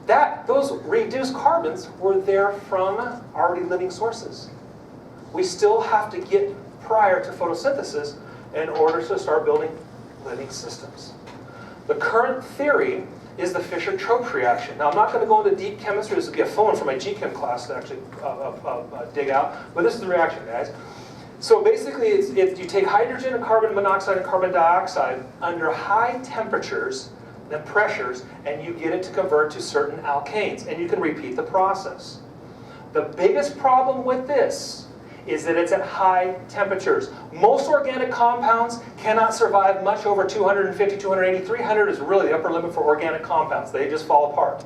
[SPEAKER 2] that those reduced carbons were there from already living sources. We still have to get prior to photosynthesis in order to start building living systems. The current theory is the Fischer-Tropsch reaction. Now, I'm not going to go into deep chemistry. This would be a fun one for my GChem class to actually dig out. But this is the reaction, guys. So basically, you take hydrogen and carbon monoxide and carbon dioxide under high temperatures and pressures, and you get it to convert to certain alkanes. And you can repeat the process. The biggest problem with this is that it's at high temperatures. Most organic compounds cannot survive much over 250, 280, 300 is really the upper limit for organic compounds. They just fall apart.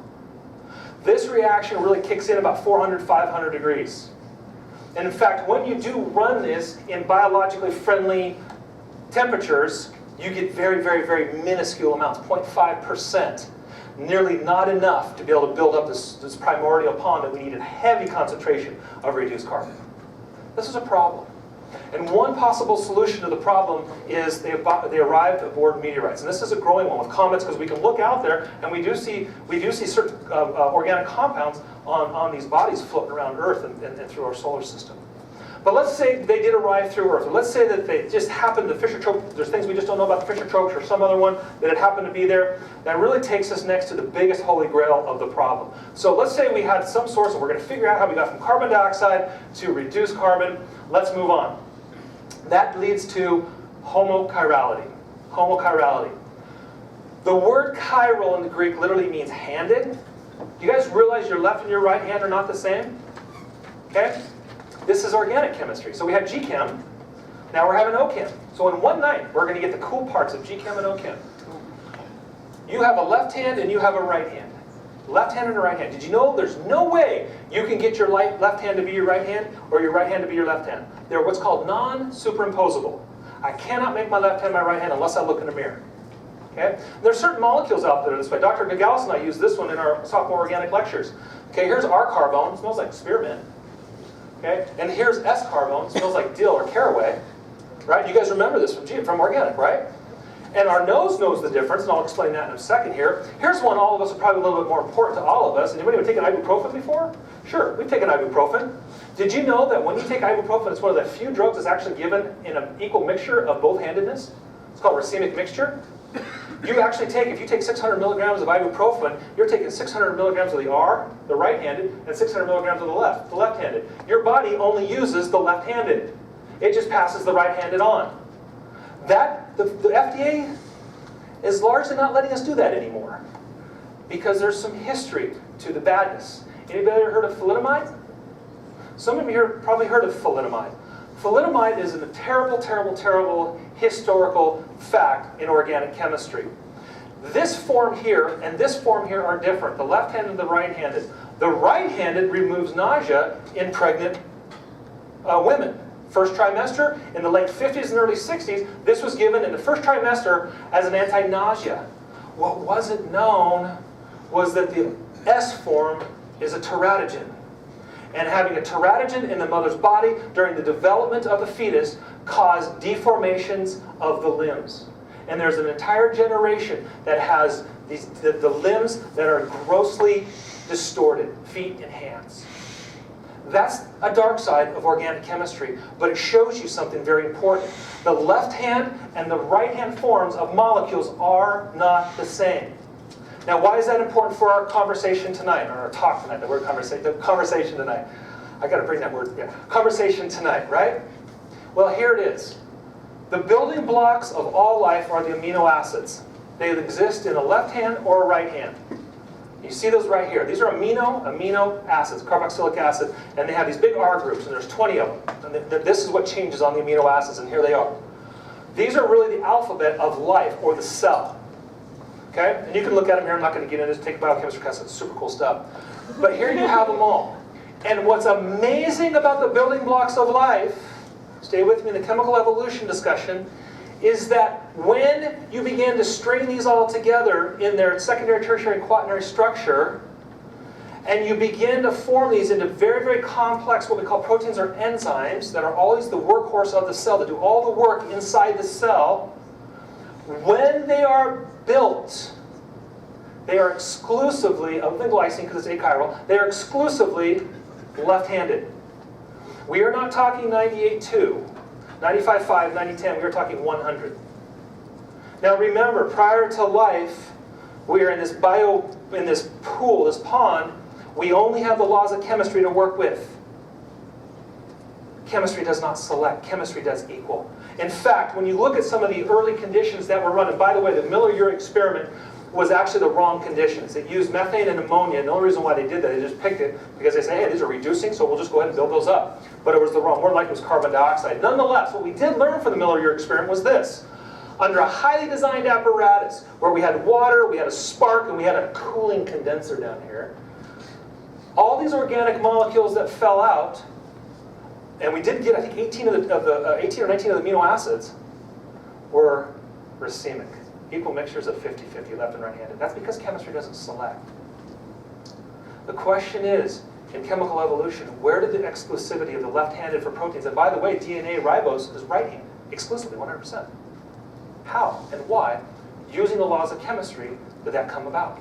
[SPEAKER 2] This reaction really kicks in about 400, 500 degrees. And in fact, when you do run this in biologically friendly temperatures, you get very, very, very minuscule amounts, 0.5%. Nearly not enough to be able to build up this primordial pond that we need a heavy concentration of reduced carbon. This is a problem. And one possible solution to the problem is they arrived aboard meteorites. And this is a growing one with comets because we can look out there and we do see certain organic compounds on these bodies floating around Earth and through our solar system. But let's say they did arrive through Earth. Or let's say that they just happened to Fischer-Tropsch. There's things we just don't know about the Fischer-Tropsch or some other one that it happened to be there. That really takes us next to the biggest holy grail of the problem. So let's say we had some source and we're going to figure out how we got from carbon dioxide to reduced carbon. Let's move on. That leads to homochirality. Homochirality. The word chiral in the Greek literally means handed. Do you guys realize your left and your right hand are not the same? Okay? This is organic chemistry. So we had GChem, now we're having OChem. So in one night, we're going to get the cool parts of GChem and OChem. You have a left hand and you have a right hand. Left hand and a right hand. Did you know there's no way you can get your left hand to be your right hand or your right hand to be your left hand? They're what's called non-superimposable. I cannot make my left hand my right hand unless I look in a mirror. Okay? There's certain molecules out there this way. Dr. Gagalis and I use this one in our sophomore organic lectures. Okay, here's R carbone. It smells like spearmint. Okay? And here's S carbone. It smells like dill or caraway. Right? You guys remember this from organic, right? And our nose knows the difference, and I'll explain that in a second here. Here's one all of us are probably a little bit more important to all of us. Anybody ever taken ibuprofen before? Sure, we've taken ibuprofen. Did you know that when you take ibuprofen, it's one of the few drugs that's actually given in an equal mixture of both-handedness? It's called racemic mixture. You actually take, if you take 600 milligrams of ibuprofen, you're taking 600 milligrams of the R, the right-handed, and 600 milligrams of the left-handed. Your body only uses the left-handed. It just passes the right-handed on. The FDA is largely not letting us do that anymore because there's some history to the badness. Anybody ever heard of thalidomide? Some of you here probably heard of thalidomide. Thalidomide is a terrible, terrible, terrible historical fact in organic chemistry. This form here and this form here are different. The left-handed and the right-handed. The right-handed removes nausea in pregnant women. First trimester, in the late 50s and early 60s, this was given in the first trimester as an anti-nausea. What wasn't known was that the S form is a teratogen. And having a teratogen in the mother's body during the development of the fetus caused deformations of the limbs. And there's an entire generation that has the limbs that are grossly distorted, feet and hands. That's a dark side of organic chemistry, but it shows you something very important. The left hand and the right hand forms of molecules are not the same. Now, why is that important for our conversation tonight, or our talk tonight? The word conversation tonight. I got to bring that word. Yeah, conversation tonight, right? Well, here it is. The building blocks of all life are the amino acids. They exist in a left hand or a right hand. You see those right here. These are amino acids, carboxylic acid, and they have these big R groups, and there's 20 of them. And this is what changes on the amino acids, and here they are. These are really the alphabet of life, or the cell. Okay? And you can look at them here. I'm not going to get into this. Take a biochemistry class. It's super cool stuff. But here you have them all. And what's amazing about the building blocks of life, stay with me in the chemical evolution discussion, is that when you begin to string these all together in their secondary, tertiary, quaternary structure, and you begin to form these into very, very complex, what we call proteins or enzymes, that are always the workhorse of the cell, that do all the work inside the cell, when they are built, they are exclusively, of the glycine because it's achiral, they are exclusively left-handed. We are not talking 98.2, 95.5, 90.10, we are talking 100. Now remember, prior to life, we are in this pool, this pond, we only have the laws of chemistry to work with. Chemistry does not select, chemistry does equal. In fact, when you look at some of the early conditions that were run, and by the way, the Miller-Urey experiment was actually the wrong conditions. It used methane and ammonia, and the only reason why they did that, they just picked it because they say, hey, these are reducing, so we'll just go ahead and build those up. But it was the wrong, more like it was carbon dioxide. Nonetheless, what we did learn from the Miller-Urey experiment was this. Under a highly designed apparatus, where we had water, we had a spark, and we had a cooling condenser down here, all these organic molecules that fell out, and we did get, I think, 18 or 19 of the amino acids were racemic. Equal mixtures of 50-50, left and right-handed. That's because chemistry doesn't select. The question is, in chemical evolution, where did the exclusivity of the left-handed for proteins, and by the way, DNA ribose is right-handed, exclusively, 100%. How and why, using the laws of chemistry, did that come about?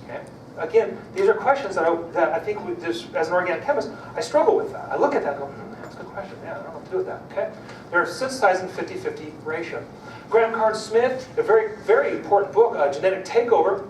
[SPEAKER 2] Okay? Again, these are questions that I think, as an organic chemist, I struggle with that. I look at that and go, that's a good question. Yeah, I don't know what to do with that. Okay? They're synthesized in 50-50 ratio. Graham Carr Smith, a very, very important book, Genetic Takeover,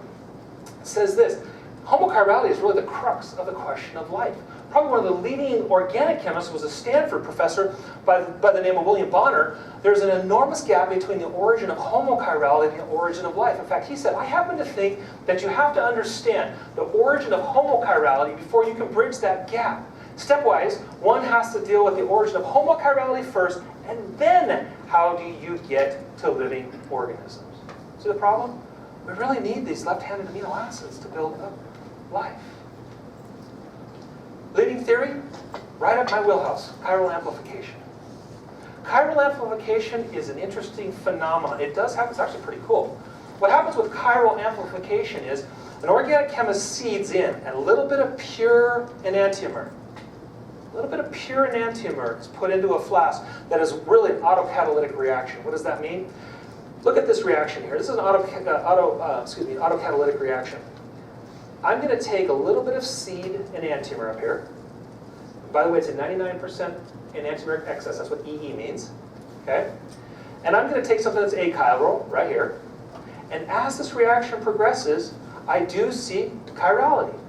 [SPEAKER 2] says this. Homochirality is really the crux of the question of life. Probably one of the leading organic chemists was a Stanford professor by the name of William Bonner. There's an enormous gap between the origin of homochirality and the origin of life. In fact, he said, I happen to think that you have to understand the origin of homochirality before you can bridge that gap. Stepwise, one has to deal with the origin of homochirality first, and then how do you get to living organisms? See the problem? We really need these left-handed amino acids to build up life. Leading theory, right up my wheelhouse, chiral amplification. Chiral amplification is an interesting phenomenon. It does happen, it's actually pretty cool. What happens with chiral amplification is an organic chemist seeds in a little bit of pure enantiomer. A little bit of pure enantiomer is put into a flask that is really an autocatalytic reaction. What does that mean? Look at this reaction here. This is an autocatalytic reaction. I'm going to take a little bit of seed enantiomer up here. By the way, it's a 99% enantiomeric excess. That's what EE means. Okay? And I'm going to take something that's achiral, right here. And as this reaction progresses, I do see chirality.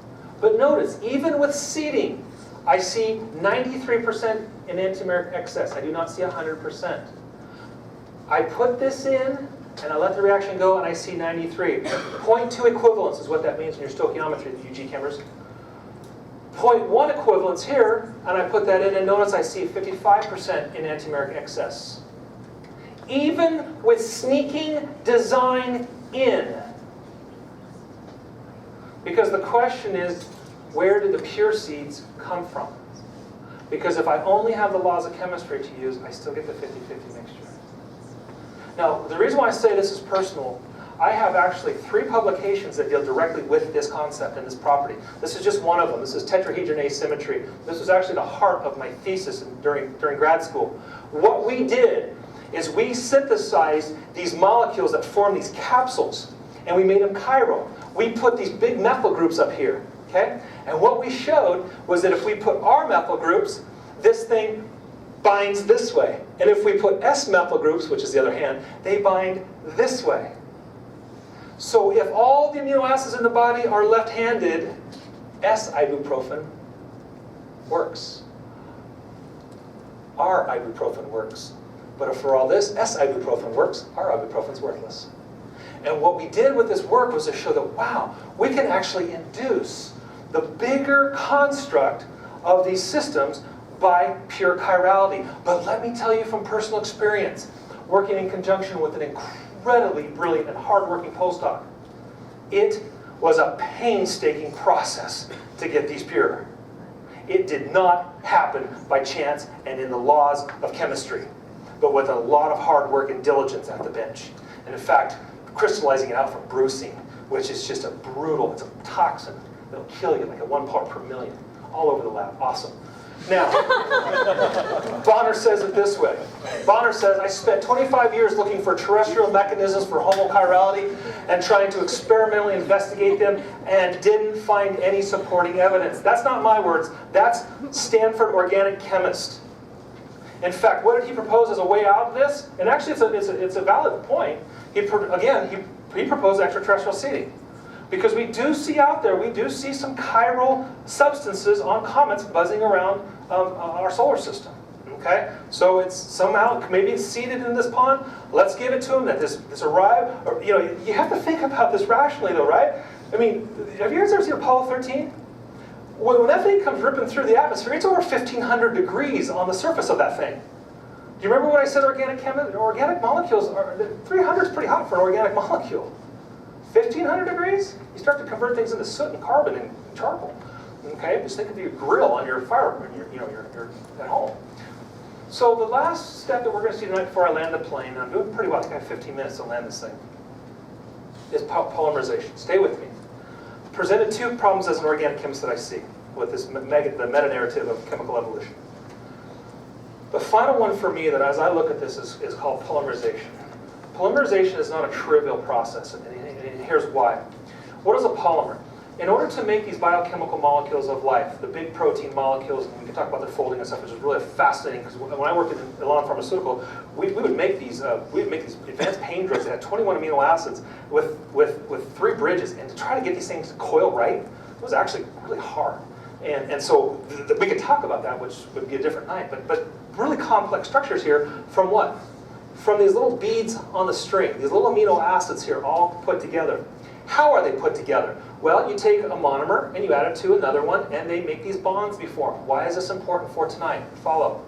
[SPEAKER 2] But notice, even with seeding, I see 93% enantiomeric excess. I do not see 100%. I put this in, and I let the reaction go, and I see 93. 0.2 equivalence is what that means in your stoichiometry, the UG chemers. 0.1 equivalence here, and I put that in, and notice I see 55% enantiomeric excess. even with sneaking design in. Because the question is, where did the pure seeds come from? Because if I only have the laws of chemistry to use, I still get the 50-50 mixture. Now, the reason why I say this is personal, I have actually 3 publications that deal directly with this concept and this property. This is just one of them. This is tetrahedron asymmetry. This was actually the heart of my thesis during grad school. What we did is we synthesized these molecules that form these capsules, and we made them chiral. We put these big methyl groups up here, okay? And what we showed was that if we put R methyl groups, this thing binds this way. And if we put S methyl groups, which is the other hand, they bind this way. So if all the amino acids in the body are left-handed, S-ibuprofen works. R-ibuprofen works. But if for all this, S-ibuprofen works, R-ibuprofen's worthless. And what we did with this work was to show that, wow, we can actually induce the bigger construct of these systems by pure chirality. But let me tell you from personal experience, working in conjunction with an incredibly brilliant and hardworking postdoc, it was a painstaking process to get these pure. It did not happen by chance and in the laws of chemistry, but with a lot of hard work and diligence at the bench. And in fact, crystallizing it out from brucine, which is just a brutal, it's a toxin that'll kill you like at 1 part per million, all over the lab. Awesome. Now, Bonner says it this way. Bonner says, I spent 25 years looking for terrestrial mechanisms for homochirality and trying to experimentally investigate them and didn't find any supporting evidence. That's not my words. That's Stanford organic chemist. In fact, what did he propose as a way out of this? And actually, it's a valid point. He proposed extraterrestrial seeding. Because we do see out there, we do see some chiral substances on comets buzzing around our solar system. Okay? So it's somehow, maybe it's seeded in this pond. Let's give it to them that this arrived. Or, you know, you have to think about this rationally though, right? I mean, have you guys ever seen Apollo 13? When that thing comes ripping through the atmosphere, it's over 1,500 degrees on the surface of that thing. Do you remember what I said organic molecules are, 300 is pretty hot for an organic molecule. 1,500 degrees, you start to convert things into soot and carbon and charcoal. Okay, just think of your grill on your fire, you're at home. So the last step that we're going to see tonight before I land the plane, and I'm doing pretty well, I think I have 15 minutes to land this thing, is polymerization. Stay with me. Presented 2 problems as an organic chemist that I see with this the meta-narrative of chemical evolution. The final one for me that as I look at this is called polymerization. Polymerization is not a trivial process, and here's why. What is a polymer? In order to make these biochemical molecules of life, the big protein molecules, and we can talk about their folding and stuff, which is really fascinating, because when I worked in Elan Pharmaceutical, we would make these advanced pain drugs that had 21 amino acids with 3 bridges, and to try to get these things to coil right, it was actually really hard. And so we could talk about that, which would be a different night, but really complex structures here from what? From these little beads on the string, these little amino acids here all put together. How are they put together? Well, you take a monomer and you add it to another one and they make these bonds be formed. Why is this important for tonight? Follow.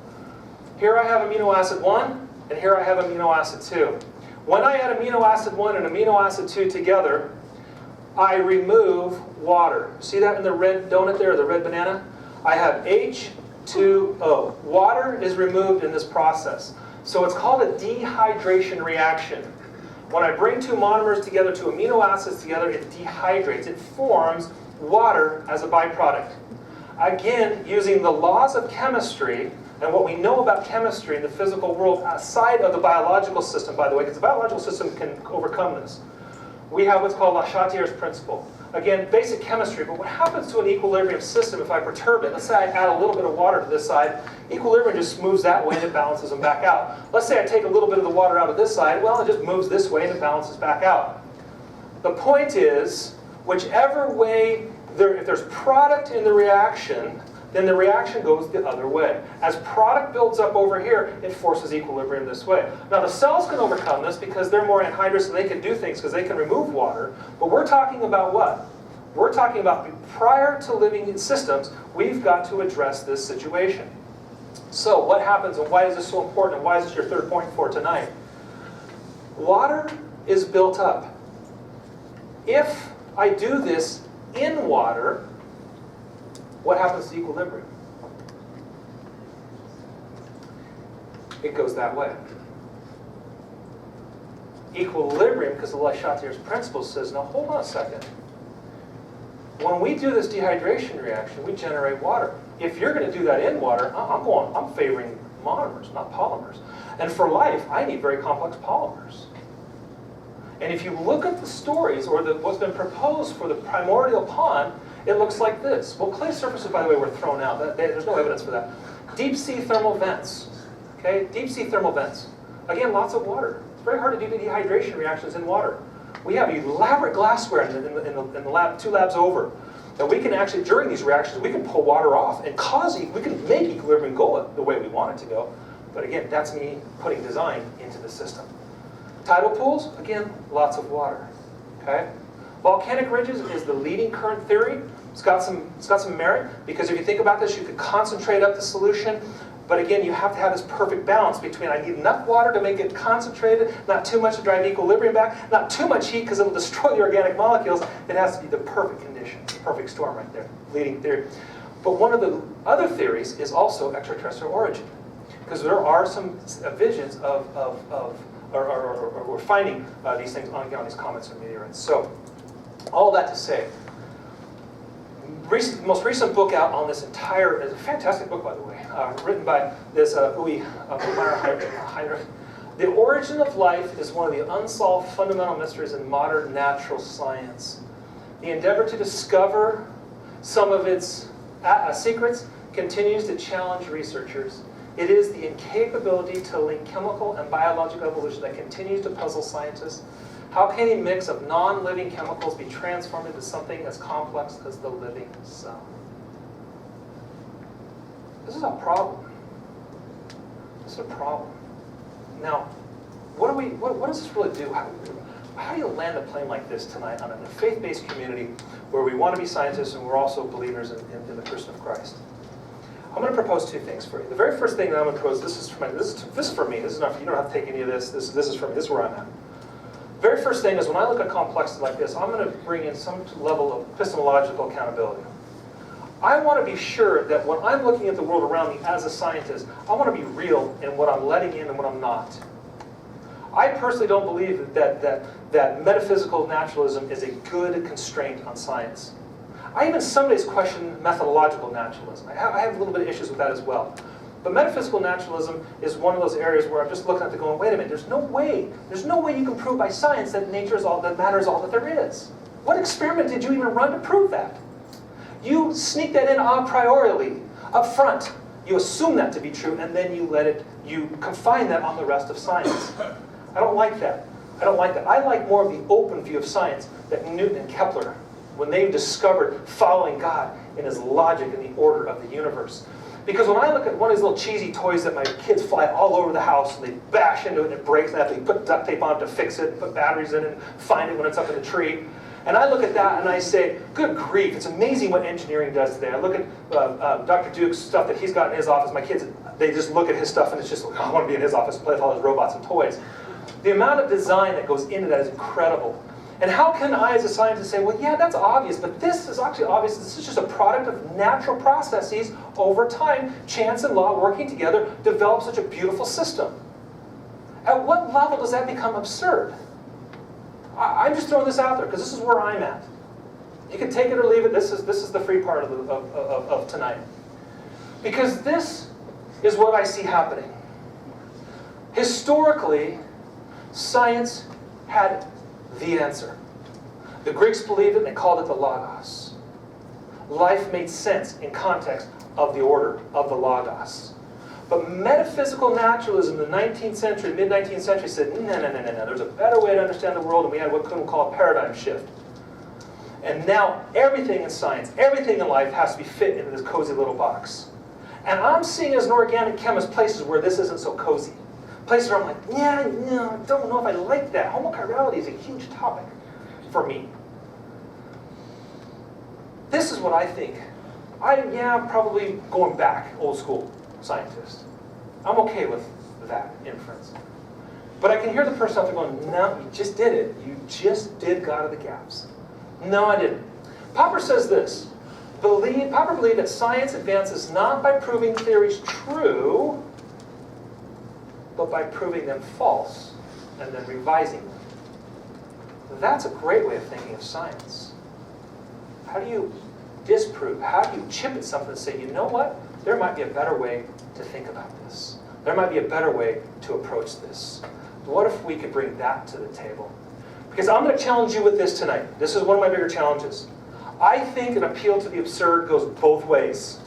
[SPEAKER 2] Here I have amino acid 1 and here I have amino acid 2. When I add amino acid 1 and amino acid 2 together, I remove water. See that in the red donut there, the red banana? I have H2O. Water is removed in this process. So it's called a dehydration reaction. When I bring 2 monomers together, 2 amino acids together, it dehydrates. It forms water as a byproduct. Again, using the laws of chemistry and what we know about chemistry in the physical world outside of the biological system, by the way, because the biological system can overcome this. We have what's called Le Chatelier's principle. Again, basic chemistry, but what happens to an equilibrium system if I perturb it? Let's say I add a little bit of water to this side. Equilibrium just moves that way and it balances them back out. Let's say I take a little bit of the water out of this side. Well, it just moves this way and it balances back out. The point is, whichever way, if there's product in the reaction, then the reaction goes the other way. As product builds up over here, it forces equilibrium this way. Now the cells can overcome this because they're more anhydrous and they can do things because they can remove water. But we're talking about what? We're talking about prior to living in systems, we've got to address this situation. So what happens and why is this so important and why is this your third point for tonight? Water is built up. If I do this in water, what happens to equilibrium? It goes that way. Equilibrium, because the Le Chatelier's principle says, now hold on a second. When we do this dehydration reaction, we generate water. If you're going to do that in water, I'm favoring monomers, not polymers. And for life, I need very complex polymers. And if you look at the stories, or what's been proposed for the primordial pond, it looks like this. Well, clay surfaces, by the way, were thrown out. There's no evidence for that. Deep sea thermal vents. Okay, deep sea thermal vents. Again, lots of water. It's very hard to do dehydration reactions in water. We have elaborate glassware in the lab, 2 labs over. And we can actually, during these reactions, we can pull water off and we can make equilibrium go the way we want it to go. But again, that's me putting design into the system. Tidal pools, again, lots of water. Okay? Volcanic ridges is the leading current theory. It's got some merit, because if you think about this, you could concentrate up the solution. But again, you have to have this perfect balance between I need enough water to make it concentrated, not too much to drive equilibrium back, not too much heat because it'll destroy the organic molecules. It has to be the perfect condition, perfect storm right there, leading theory. But one of the other theories is also extraterrestrial origin, because there are some visions or we're finding these things on these comets and meteorites. So, all that to say, most recent book out on this entire, it's a fantastic book, by the way, written by this Uwe Heinrich. The origin of life is one of the unsolved fundamental mysteries in modern natural science. The endeavor to discover some of its secrets continues to challenge researchers. It is the incapability to link chemical and biological evolution that continues to puzzle scientists. How can a mix of non-living chemicals be transformed into something as complex as the living cell? This is a problem. This is a problem. Now, what does this really do? How do you land a plane like this tonight on a faith-based community where we want to be scientists and we're also believers in the person of Christ? I'm going to propose 2 things for you. The very first thing that I'm going to propose, this is for me. This is not, you don't have to take any of this. This is for me. This is where I'm at. Very first thing is, when I look at complexity like this, I'm going to bring in some level of epistemological accountability. I want to be sure that when I'm looking at the world around me as a scientist, I want to be real in what I'm letting in and what I'm not. I personally don't believe that metaphysical naturalism is a good constraint on science. I even some days question methodological naturalism. I have a little bit of issues with that as well. But metaphysical naturalism is one of those areas where I'm just looking at it going, wait a minute, there's no way you can prove by science that nature is all that matter is all that there is. What experiment did you even run to prove that? You sneak that in a priori, up front. You assume that to be true, and then you confine that on the rest of science. I don't like that. I like more of the open view of science that Newton and Kepler, when they discovered following God in his logic and the order of the universe. Because when I look at one of these little cheesy toys that my kids fly all over the house and they bash into it and it breaks, and they have to put duct tape on it to fix it, put batteries in it, and find it when it's up in the tree. And I look at that and I say, good grief, it's amazing what engineering does today. I look at Dr. Duke's stuff that he's got in his office. My kids, they just look at his stuff and it's just like, I want to be in his office and play with all his robots and toys. The amount of design that goes into that is incredible. And how can I, as a scientist, say, well, yeah, that's obvious, but this is actually obvious. This is just a product of natural processes over time. Chance and law working together develop such a beautiful system. At what level does that become absurd? I'm just throwing this out there because this is where I'm at. You can take it or leave it. This is the free part of tonight. Because this is what I see happening. Historically, science had the answer. The Greeks believed it and they called it the logos. Life made sense in context of the order of the logos. But metaphysical naturalism in the 19th century, mid-19th century said, no. There's a better way to understand the world, and we had what we call a paradigm shift. And now everything in science, everything in life has to be fit into this cozy little box. And I'm seeing as an organic chemist places where this isn't so cozy. Places where I'm like, I don't know if I like that. Homochirality is a huge topic for me. This is what I think. I'm probably going back, old school scientist. I'm okay with that inference. But I can hear the person out there going, no, you just did it. You just did God of the gaps. No, I didn't. Popper says this. Popper believed that science advances not by proving theories true, but by proving them false and then revising them. That's a great way of thinking of science. How do you disprove? How do you chip at something and say, you know what? There might be a better way to think about this. There might be a better way to approach this. What if we could bring that to the table? Because I'm going to challenge you with this tonight. This is one of my bigger challenges. I think an appeal to the absurd goes both ways.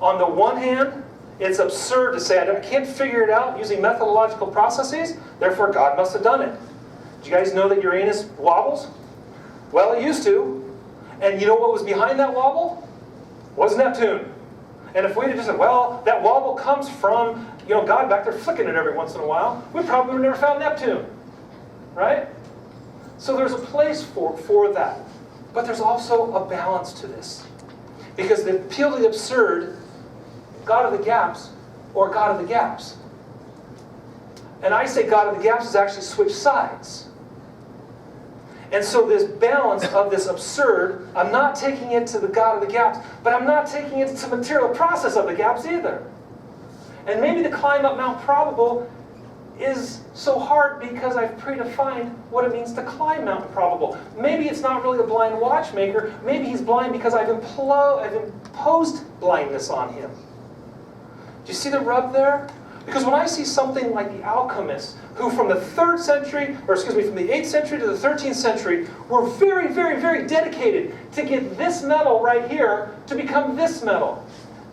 [SPEAKER 2] On the one hand, it's absurd to say, I can't figure it out using methodological processes, therefore God must have done it. Do you guys know that Uranus wobbles? Well, it used to. And you know what was behind that wobble? Was Neptune. And if we had just said, well, that wobble comes from, God back there flicking it every once in a while, we probably would have never found Neptune. Right? So there's a place for that. But there's also a balance to this. Because the appeal to the absurd, God of the gaps, or God of the gaps. And I say God of the gaps is actually switch sides. And so this balance of this absurd, I'm not taking it to the God of the gaps, but I'm not taking it to the material process of the gaps either. And maybe the climb up Mount Probable is so hard because I've predefined what it means to climb Mount Improbable. Maybe it's not really a blind watchmaker. Maybe he's blind because I've imposed blindness on him. Do you see the rub there? Because when I see something like the alchemists, who from the 3rd century, from the 8th century to the 13th century, were very, very, very dedicated to get this metal right here to become this metal.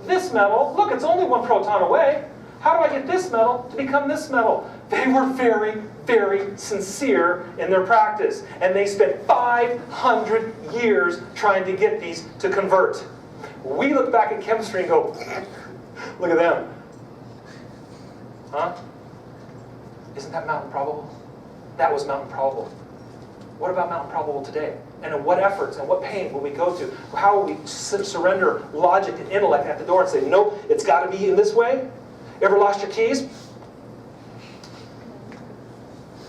[SPEAKER 2] This metal, look, it's only 1 proton away. How do I get this metal to become this metal? They were very, very sincere in their practice. And they spent 500 years trying to get these to convert. We look back at chemistry and go, look at them. Huh? Isn't that Mount Improbable? That was Mount Improbable. What about Mount Improbable today? And in what efforts and what pain will we go to? How will we surrender logic and intellect at the door and say, no, it's got to be in this way? Ever lost your keys?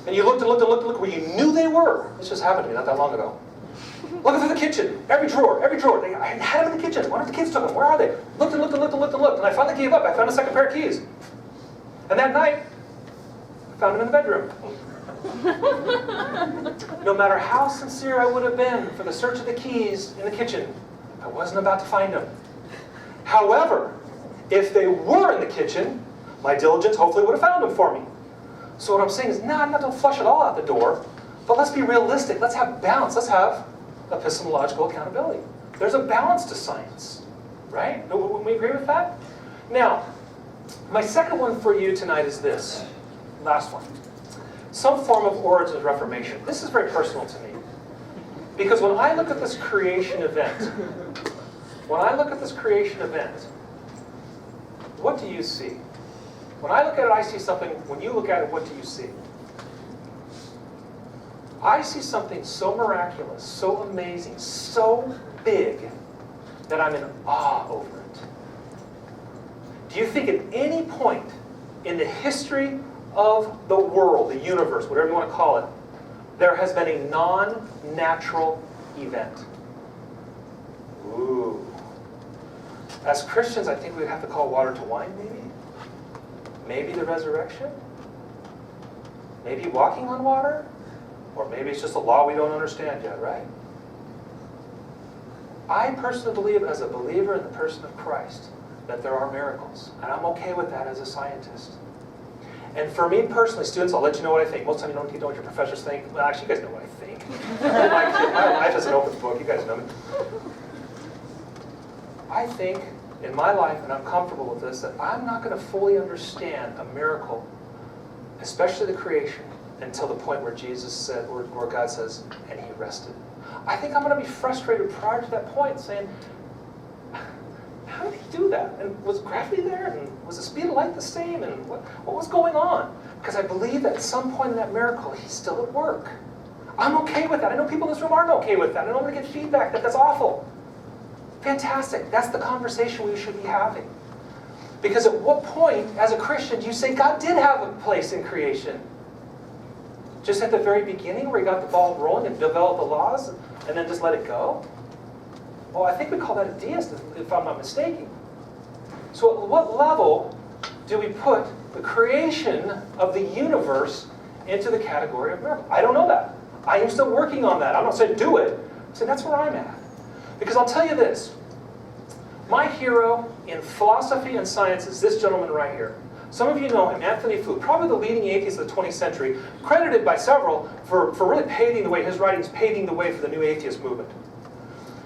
[SPEAKER 2] And you looked where you knew they were. This just happened to me not that long ago. Looking through the kitchen, every drawer. I had them in the kitchen. I wonder if the kids took them. Where are they? Looked. And I finally gave up. I found a second pair of keys. And that night, I found them in the bedroom. No matter how sincere I would have been for the search of the keys in the kitchen, I wasn't about to find them. However, if they were in the kitchen, my diligence hopefully would have found them for me. So what I'm saying is, I'm not going to flush it all out the door, but let's be realistic. Let's have balance. Let's have epistemological accountability. There's a balance to science, right? Would we agree with that? Now, my second one for you tonight is this. Last one. Some form of origins reformation. This is very personal to me. Because when I look at this creation event, what do you see? When I look at it, I see something. When you look at it, what do you see? I see something so miraculous, so amazing, so big, that I'm in awe over it. Do you think at any point in the history of the world, the universe, whatever you want to call it, there has been a non-natural event? Ooh. As Christians, I think we'd have to call water to wine, maybe? Maybe the resurrection? Maybe walking on water? Or maybe it's just a law we don't understand yet, right? I personally believe, as a believer in the person of Christ, that there are miracles. And I'm okay with that as a scientist. And for me personally, students, I'll let you know what I think. Most of the time you don't know what your professors think. Well, actually, you guys know what I think. My life is an open book. You guys know me. I think, in my life, and I'm comfortable with this, that I'm not going to fully understand a miracle, especially the creation, until the point where Jesus said, or God says, and he rested. I think I'm going to be frustrated prior to that point, saying, how did he do that? And was gravity there? And was the speed of light the same? And what was going on? Because I believe that at some point in that miracle, he's still at work. I'm okay with that. I know people in this room aren't okay with that. I don't want to get feedback that that's awful. Fantastic. That's the conversation we should be having. Because at what point, as a Christian, do you say God did have a place in creation? just at the very beginning where he got the ball rolling and developed the laws and then just let it go? Well, I think we call that a deist, if I'm not mistaken. So at what level do we put the creation of the universe into the category of miracle? I don't know that. I am still working on that. I'm not saying do it. I'm saying that's where I'm at. Because I'll tell you this. My hero in philosophy and science is this gentleman right here. Some of you know him, Anthony Flew, probably the leading atheist of the 20th century, credited by several for really paving the way, his writings paving the way for the new atheist movement.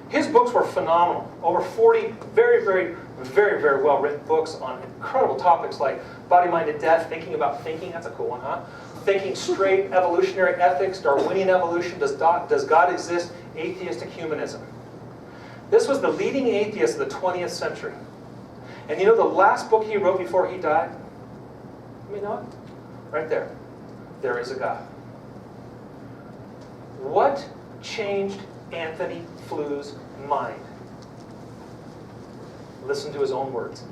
[SPEAKER 2] His books were phenomenal. Over 40 very, very, very, very well-written books on incredible topics like body, mind, and death, thinking about thinking, that's a cool one, huh? Thinking straight, evolutionary ethics, Darwinian evolution, does God exist, atheistic humanism. This was the leading atheist of the 20th century. And you know the last book he wrote before he died? You know it? Right there. There is a God. What changed Anthony Flew's mind? Listen to his own words.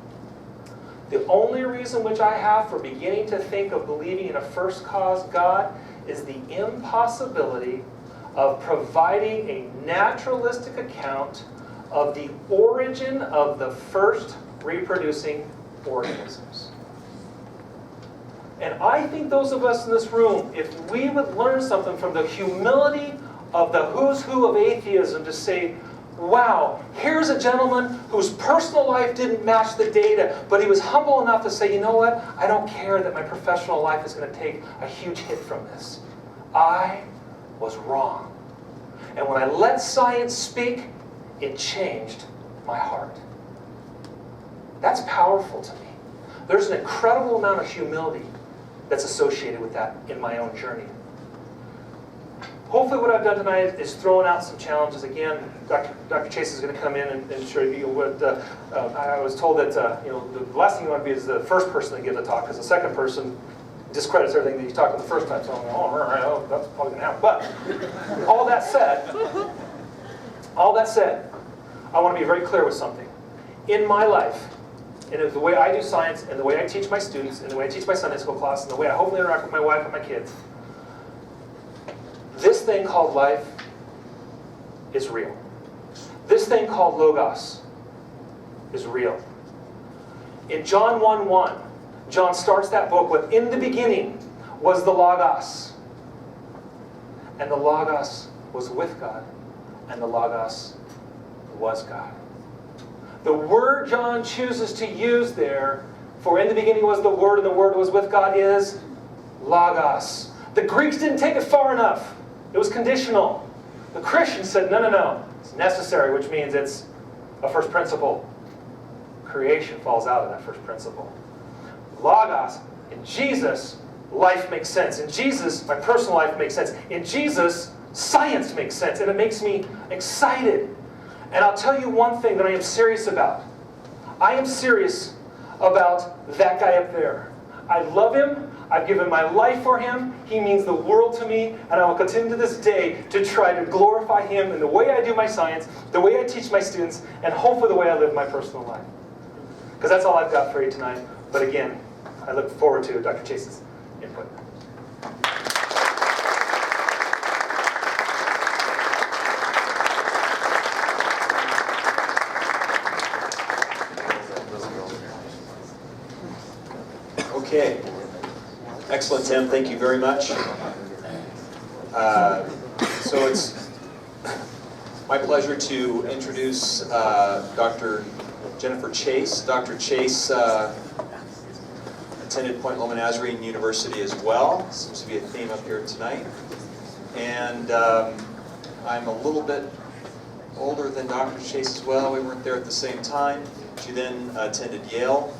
[SPEAKER 2] The only reason which I have for beginning to think of believing in a first cause God is the impossibility of providing a naturalistic account of the origin of the first reproducing organisms. And I think those of us in this room, if we would learn something from the humility of the who's who of atheism, to say, wow, here's a gentleman whose personal life didn't match the data, but he was humble enough to say, you know what, I don't care that my professional life is going to take a huge hit from this. I was wrong. And when I let science speak, it changed my heart. That's powerful to me. There's an incredible amount of humility that's associated with that in my own journey. Hopefully what I've done tonight is thrown out some challenges. Again, Dr. Chase is going to come in and show you what I was told that the last thing you want to be is the first person to give the talk, because the second person discredits everything that you talked about the first time. So I'm going, all right, that's probably going to happen. But all that said, I want to be very clear with something. In my life, and the way I do science, and the way I teach my students, and the way I teach my Sunday school class, and the way I hopefully interact with my wife and my kids, this thing called life is real. This thing called Logos is real. In John 1:1, John starts that book with, in the beginning was the Logos. And the Logos was with God. And the Logos was God. The word John chooses to use there, for in the beginning was the Word, and the Word was with God, is Logos. The Greeks didn't take it far enough. It was conditional. The Christians said, no. It's necessary, which means it's a first principle. Creation falls out of that first principle. Logos. In Jesus, life makes sense. In Jesus, my personal life makes sense. In Jesus, science makes sense. And it makes me excited. And I'll tell you one thing that I am serious about. I am serious about that guy up there. I love him. I've given my life for him. He means the world to me. And I will continue to this day to try to glorify him in the way I do my science, the way I teach my students, and hopefully the way I live my personal life. Because that's all I've got for you tonight. But again, I look forward to Dr. Chase's input.
[SPEAKER 1] Okay. Excellent, Tim. Thank you very much. So it's my pleasure to introduce Dr. Jennifer Chase. Dr. Chase attended Point Loma Nazarene University as well. Seems to be a theme up here tonight. And I'm a little bit older than Dr. Chase as well. We weren't there at the same time. She then attended Yale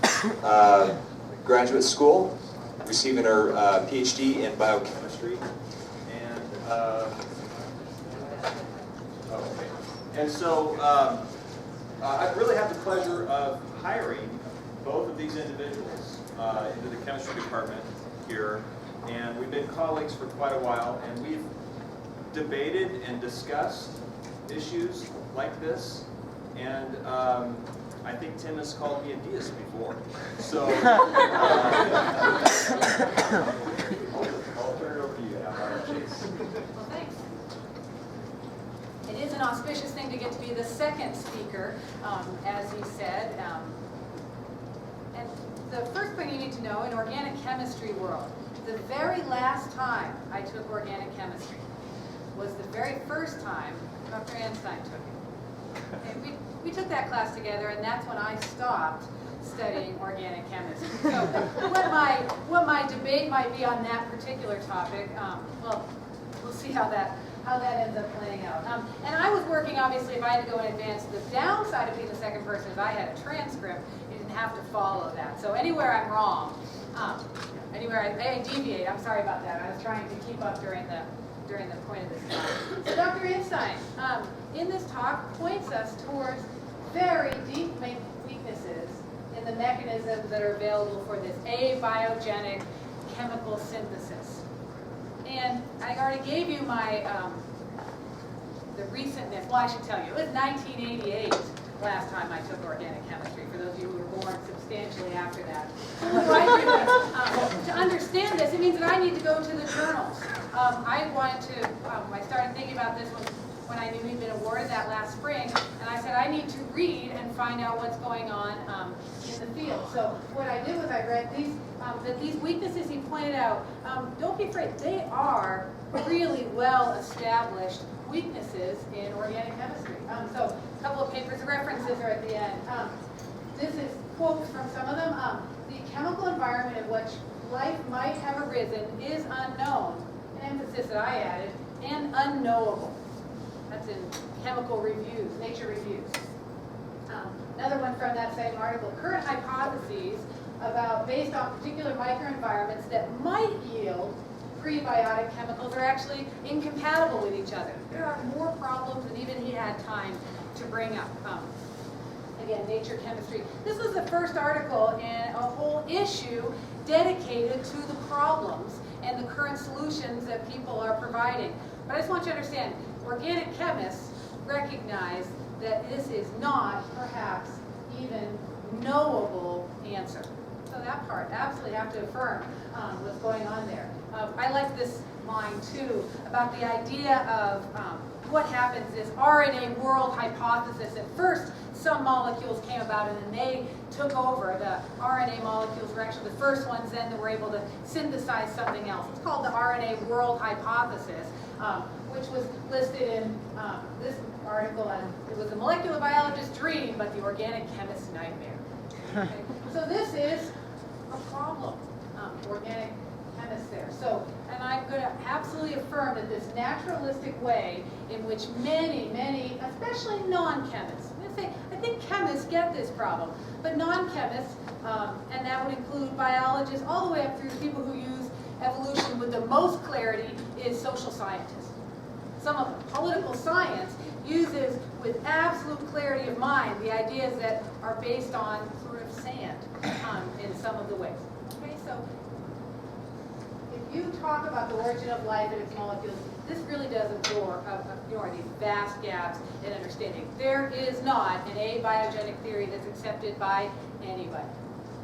[SPEAKER 1] graduate school, receiving her PhD in biochemistry. And so I really have the pleasure of hiring both of these individuals into the chemistry department here. And we've been colleagues for quite a while, and we've debated and discussed issues like this. And I think Tim has called me a deist before. So I'll turn it over to you now.
[SPEAKER 3] auspicious thing to get to be the second speaker, as he said. And the first thing you need to know in organic chemistry world, the very last time I took organic chemistry was the very first time Dr. Anstine took it. Okay, we took that class together, and that's when I stopped studying organic chemistry. So what my debate might be on that particular topic, well, we'll see how that ends up playing out. And I was working, obviously, if I had to go in advance, the downside of being the second person is I had a transcript. You didn't have to follow that. So anywhere I'm wrong, anywhere I deviate, I'm sorry about that. I was trying to keep up during the point of this talk. So Dr. Anstine, in this talk, points us towards very deep weaknesses in the mechanisms that are available for this abiogenic chemical synthesis. And I already gave you my, the recentness, well I should tell you, it was 1988 last time I took organic chemistry, for those of you who were born substantially after that. So what do I do? To understand this, it means that I need to go to the journals. I wanted to, I started thinking about this when I knew he'd been awarded that last spring, and I said I need to read and find out what's going on in the field. So what I did was I read these, that these weaknesses he pointed out, don't be afraid, they are really well established weaknesses in organic chemistry. So a couple of papers, the references are at the end. This is quotes from some of them. The chemical environment in which life might have arisen is unknown, an emphasis that I added, and unknowable. That's in chemical reviews, Nature Reviews. Another one from that same article, current hypotheses about based on particular microenvironments that might yield prebiotic chemicals are actually incompatible with each other. There are more problems than even he had time to bring up. Again, Nature Chemistry. This was the first article in a whole issue dedicated to the problems and the current solutions that people are providing. But I just want you to understand, organic chemists recognize that this is not, perhaps, even knowable answer. So that part, absolutely have to affirm what's going on there. I like this line, too, about the idea of what happens is RNA world hypothesis. At first, some molecules came about and then they took over. The RNA molecules were actually the first ones then that were able to synthesize something else. It's called the RNA world hypothesis, which was listed in this article, and it was a molecular biologist's dream, but the organic chemist's nightmare. Okay? So this is a problem, organic chemists there. So, and I'm going to absolutely affirm that this naturalistic way in which many, especially non-chemists, I'm going to say, I think chemists get this problem, but non-chemists, and that would include biologists, all the way up through people who use evolution with the most clarity, is social scientists. Some of them. Political science uses with absolute clarity of mind the ideas that are based on sort of sand in some of the ways. Okay, so if you talk about the origin of life and its molecules, this really does ignore these vast gaps in understanding. There is not an abiogenic theory that's accepted by anybody.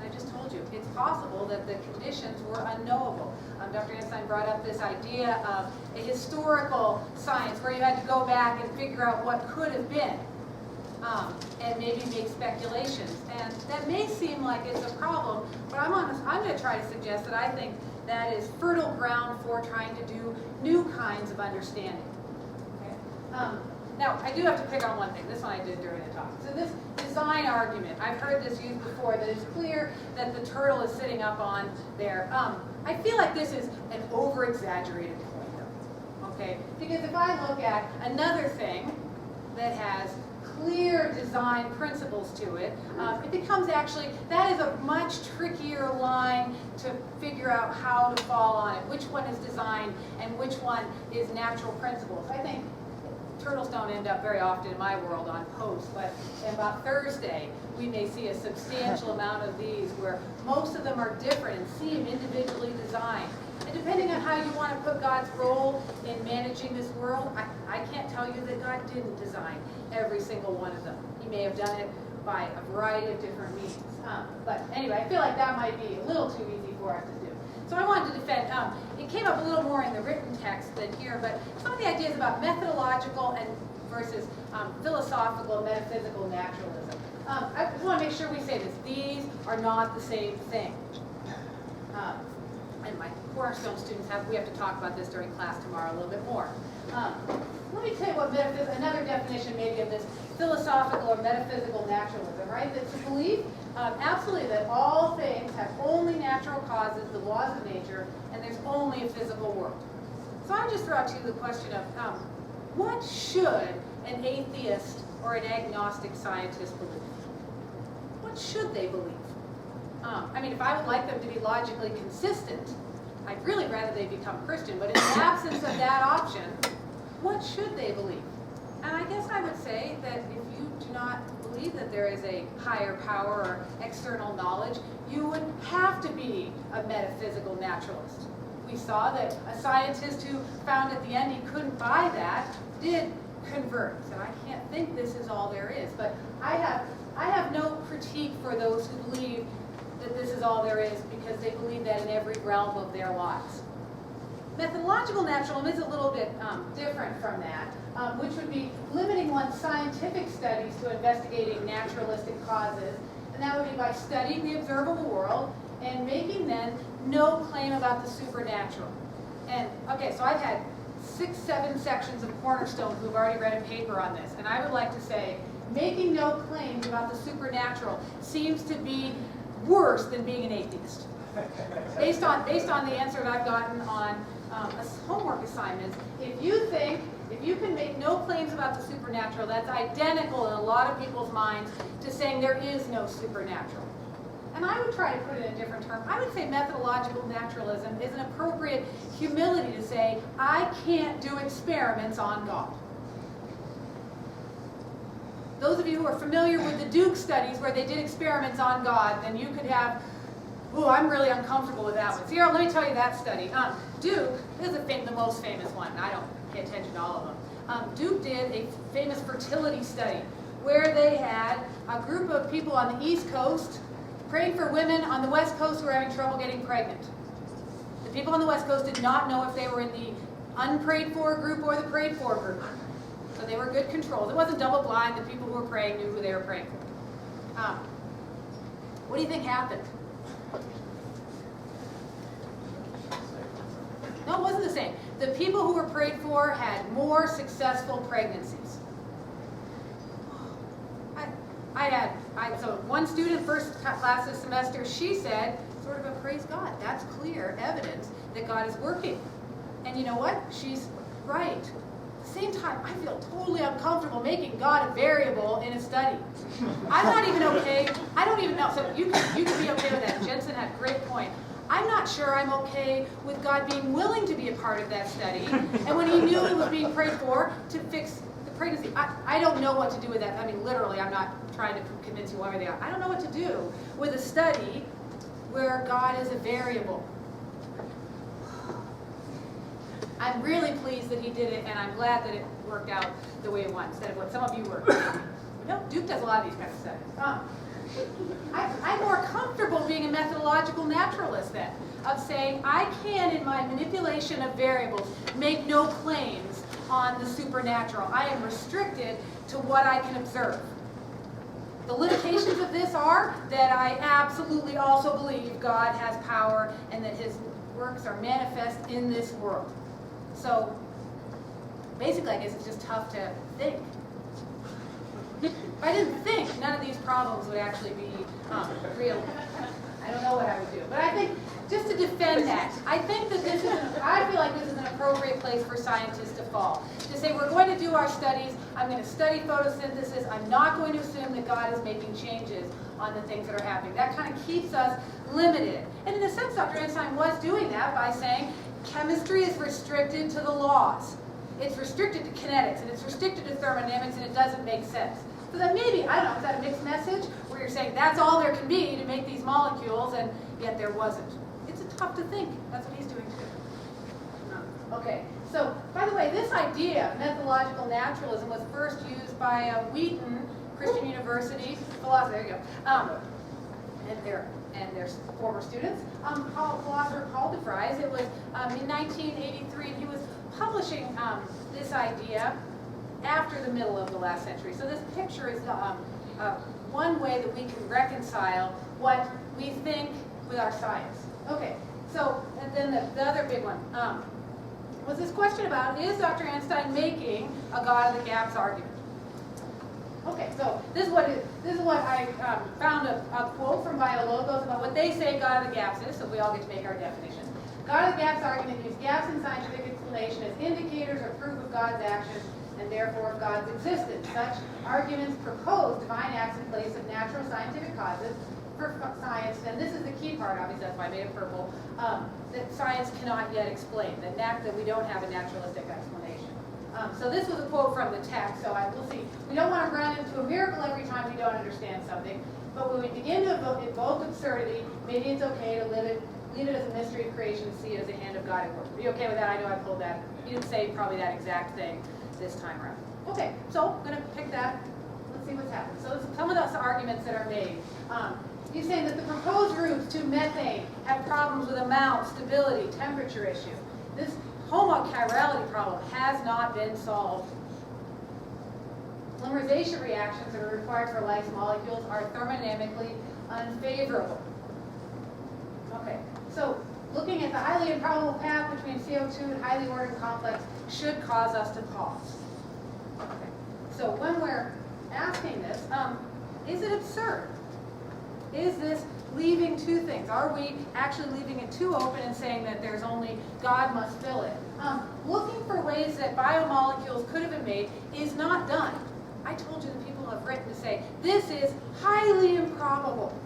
[SPEAKER 3] I just told you, it's possible that the conditions were unknowable. Dr. Anstine brought up this idea of a historical science where you had to go back and figure out what could have been and maybe make speculations. And that may seem like it's a problem, but I'm going to try to suggest that I think that is fertile ground for trying to do new kinds of understanding. Okay? Now, I do have to pick on one thing. This one I did during the talk. So this design argument, I've heard this used before, that it's clear that the turtle is sitting up on there. I feel like this is an over-exaggerated point, though. Okay? Because if I look at another thing that has clear design principles to it, it becomes actually, that is a much trickier line to figure out how to fall on it. Which one is design and which one is natural principles? I think turtles don't end up very often in my world on posts, but about Thursday, we may see a substantial amount of these where most of them are different and seem individually designed. And depending on how you want to put God's role in managing this world, I can't tell you that God didn't design every single one of them. He may have done it by a variety of different means. But anyway, I feel like that might be a little too easy for us to do. So I wanted to defend, it came up a little more in the written text than here, but some of the ideas about methodological and versus philosophical, metaphysical naturalism. I just want to make sure we say this. These are not the same thing. And my cornerstone students we have to talk about this during class tomorrow a little bit more. Let me tell you what another definition maybe of this philosophical or metaphysical naturalism, right? That to believe absolutely that all things have only natural causes, the laws of nature, and there's only a physical world. So I just throw out to you the question of what should an atheist or an agnostic scientist believe? What should they believe? I mean, if I would like them to be logically consistent, I'd really rather they become Christian, but in the absence of that option, what should they believe? And I guess I would say that if you do not believe that there is a higher power or external knowledge, you would have to be a metaphysical naturalist. We saw that a scientist who found at the end he couldn't buy that did convert. So I can't think this is all there is. But I have no critique for those who believe that this is all there is because they believe that in every realm of their lives. Methodological naturalism is a little bit different from that, which would be limiting one's scientific studies to investigating naturalistic causes, and that would be by studying the observable world and making then no claim about the supernatural. And okay, so I've had 6-7 sections of Cornerstone who've already read a paper on this, and I would like to say making no claims about the supernatural seems to be worse than being an atheist. Based on the answer that I've gotten on homework assignments, if you can make no claims about the supernatural, that's identical in a lot of people's minds to saying there is no supernatural. And I would try to put it in a different term. I would say methodological naturalism is an appropriate humility to say, I can't do experiments on God. Those of you who are familiar with the Duke studies where they did experiments on God, then you could have, ooh, I'm really uncomfortable with that one. So here, let me tell you that study. Duke is the most famous one. I don't pay attention to all of them. Duke did a famous fertility study where they had a group of people on the East Coast praying for women on the West Coast who were having trouble getting pregnant. The people on the West Coast did not know if they were in the unprayed for group or the prayed for group. So they were good controls. It wasn't double blind. The people who were praying knew who they were praying for. What do you think happened? No, it wasn't the same. The people who were prayed for had more successful pregnancies. So one student, first class this semester, she said, sort of a praise God. That's clear evidence that God is working. And you know what? She's right. At the same time, I feel totally uncomfortable making God a variable in a study. I'm not even okay. I don't even know. So you can be okay with that. Jensen had a great point. I'm not sure I'm okay with God being willing to be a part of that study. And when he knew it was being prayed for to fix the pregnancy, I don't know what to do with that. I mean, literally, I'm not trying to convince you one way or the other. I don't know what to do with a study where God is a variable. I'm really pleased that he did it, and I'm glad that it worked out the way it went, instead of what some of you were. No, Duke does a lot of these kind of studies. I'm more comfortable being a methodological naturalist then, of saying I can, in my manipulation of variables, make no claims on the supernatural. I am restricted to what I can observe. The limitations of this are that I absolutely also believe God has power and that his works are manifest in this world. So basically, I guess it's just tough to think. If I didn't think, none of these problems would actually be real. I don't know what I would do. But I think, just to defend that, I think that I feel like this is an appropriate place for scientists to fall. To say, we're going to do our studies, I'm going to study photosynthesis, I'm not going to assume that God is making changes on the things that are happening. That kind of keeps us limited. And in a sense, Dr. Anstine was doing that by saying, chemistry is restricted to the laws. It's restricted to kinetics, and it's restricted to thermodynamics, and it doesn't make sense. So that maybe, I don't know, is that a mixed message? Where you're saying that's all there can be to make these molecules, and yet there wasn't. It's tough to think. That's what he's doing too. Okay, so by the way, this idea of methodological naturalism was first used by Wheaton Christian University philosopher. There you go. And their former students, philosopher Paul DeVries. It was in 1983, and he was publishing this idea. after the middle of the last century. So this picture is one way that we can reconcile what we think with our science. Okay, so and then the other big one was this question about, is Dr. Anstine making a God of the gaps argument? Okay, so this is what I found a quote from Biologos about what they say God of the gaps is, so we all get to make our definition. God of the gaps argument gives gaps in scientific explanation as indicators or proof of God's action and therefore of God's existence. Such arguments propose divine acts in place of natural scientific causes for science, and this is the key part, obviously that's why I made it purple, that science cannot yet explain, that we don't have a naturalistic explanation. So this was a quote from the text, so we'll see. We don't want to run into a miracle every time we don't understand something, but when we begin to invoke absurdity, maybe it's okay to leave it as a mystery of creation and see it as a hand of God at work. Are you okay with that? I know I pulled that. You didn't say probably that exact thing this time around. Okay, so I'm going to pick that. Let's see what's happened. So some of those arguments that are made. He's saying that the proposed routes to methane have problems with amount, stability, temperature issue. This homochirality problem has not been solved. Polymerization reactions that are required for life's molecules are thermodynamically unfavorable. Okay, so looking at the highly improbable path between CO2 and highly ordered complex should cause us to pause. Okay, so when we're asking this, is it absurd? Is this leaving two things? Are we actually leaving it too open and saying that there's only God must fill it? Looking for ways that biomolecules could have been made is not done. I told you that people have written to say, this is highly improbable.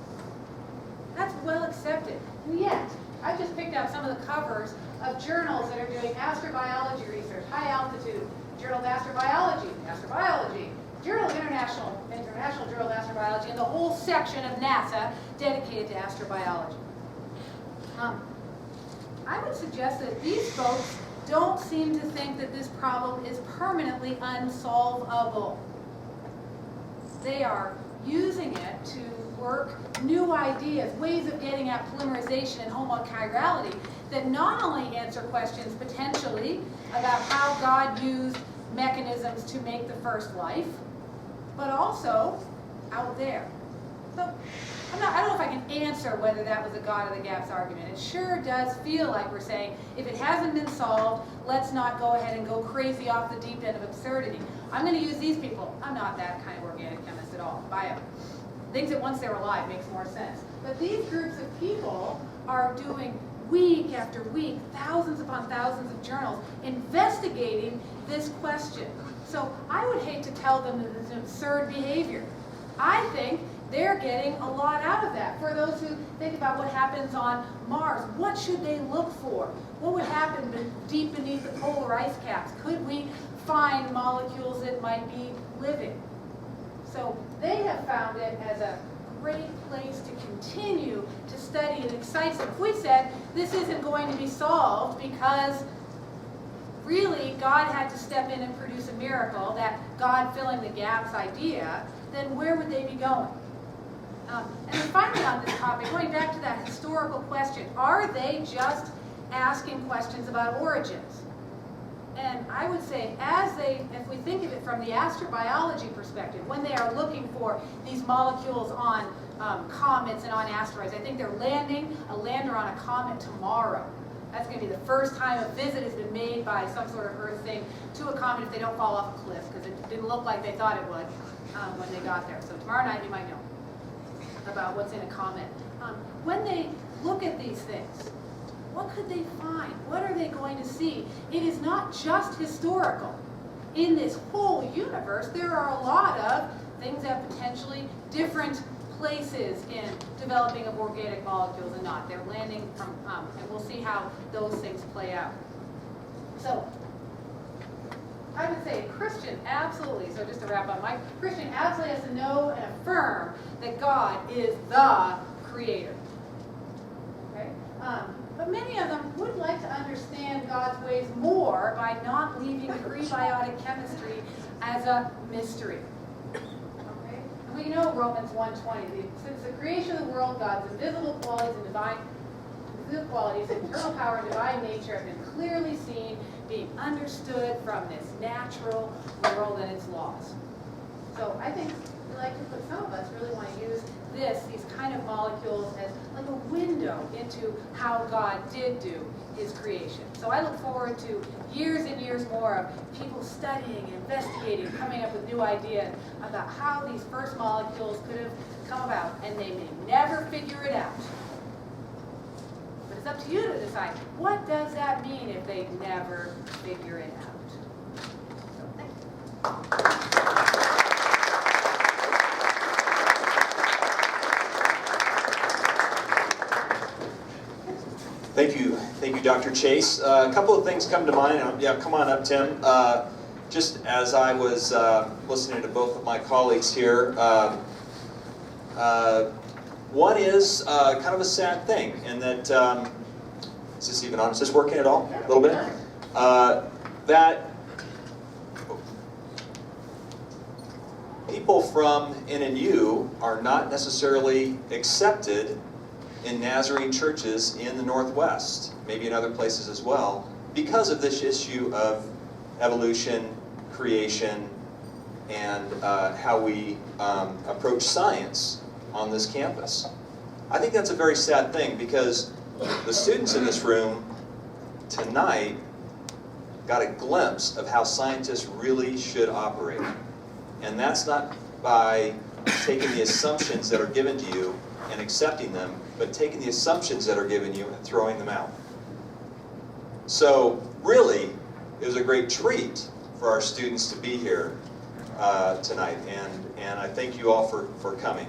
[SPEAKER 3] That's well accepted. And yet, I just picked out some of the covers of journals that are doing astrobiology research, high altitude, Journal of Astrobiology, Journal of International Journal of Astrobiology, and the whole section of NASA dedicated to astrobiology. I would suggest that these folks don't seem to think that this problem is permanently unsolvable. They are using it to work new ideas, ways of getting at polymerization and homochirality that not only answer questions potentially about how God used mechanisms to make the first life, but also out there. So I don't know if I can answer whether that was a God of the gaps argument. It sure does feel like we're saying, if it hasn't been solved, let's not go ahead and go crazy off the deep end of absurdity. I'm going to use these people. I'm not that kind of organic chemist at all. Bio. Things that once they were alive makes more sense. But these groups of people are doing week after week, thousands upon thousands of journals, investigating this question. So I would hate to tell them that it's an absurd behavior. I think they're getting a lot out of that. For those who think about what happens on Mars, what should they look for? What would happen deep beneath the polar ice caps? Could we find molecules that might be living? So they have found it as a great place to continue to study. It excites them. If we said this isn't going to be solved because really God had to step in and produce a miracle, that God filling the gaps idea, then where would they be going? And then finally on this topic, going back to that historical question, are they just asking questions about origins? And I would say, if we think of it from the astrobiology perspective, when they are looking for these molecules on comets and on asteroids, I think they're landing a lander on a comet tomorrow. That's going to be the first time a visit has been made by some sort of Earth thing to a comet if they don't fall off a cliff, because it didn't look like they thought it would when they got there. So tomorrow night you might know about what's in a comet. When they look at these things, what could they find? What are they going to see? It is not just historical. In this whole universe, there are a lot of things that have potentially different places in developing of organic molecules and not. They're landing from, and we'll see how those things play out. So, I would say Christian absolutely, so just to wrap up, Christian absolutely has to know and affirm that God is the creator. Okay? But many of them would like to understand God's ways more by not leaving prebiotic chemistry as a mystery. Okay? And we know Romans 1:20. Since the creation of the world, God's invisible qualities and internal power and divine nature have been clearly seen, being understood from this natural world and its laws. So I think some of us really want to use these kind of molecules as like a window into how God did do his creation. So I look forward to years and years more of people studying, investigating, coming up with new ideas about how these first molecules could have come about, and they may never figure it out. But it's up to you to decide, what does that mean if they never figure it out? So thank you.
[SPEAKER 1] Thank you, Dr. Chase. A couple of things come to mind. Yeah, come on up, Tim. Just as I was listening to both of my colleagues here, one is kind of a sad thing, in that, is this even on? Is this working at all? A little bit? That people from NNU are not necessarily accepted in Nazarene churches in the Northwest, maybe in other places as well, because of this issue of evolution, creation, and how we approach science on this campus. I think that's a very sad thing, because the students in this room tonight got a glimpse of how scientists really should operate. And that's not by taking the assumptions that are given to you and accepting them, but taking the assumptions that are given you and throwing them out. So really, it was a great treat for our students to be here tonight, and I thank you all for coming.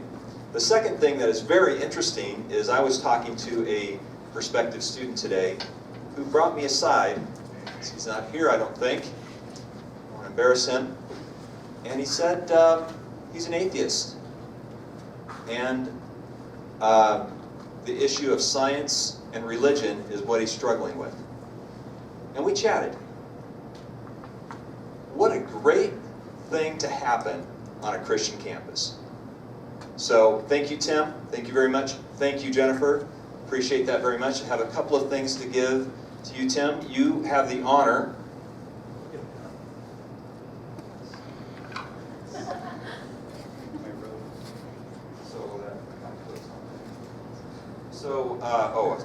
[SPEAKER 1] The second thing that is very interesting is I was talking to a prospective student today who brought me aside. He's not here, I don't think. I want to embarrass him. And he said he's an atheist. And the issue of science and religion is what he's struggling with. And we chatted. What a great thing to happen on a Christian campus. So thank you, Tim. Thank you very much. Thank you, Jennifer. Appreciate that very much. I have a couple of things to give to you, Tim. You have the honor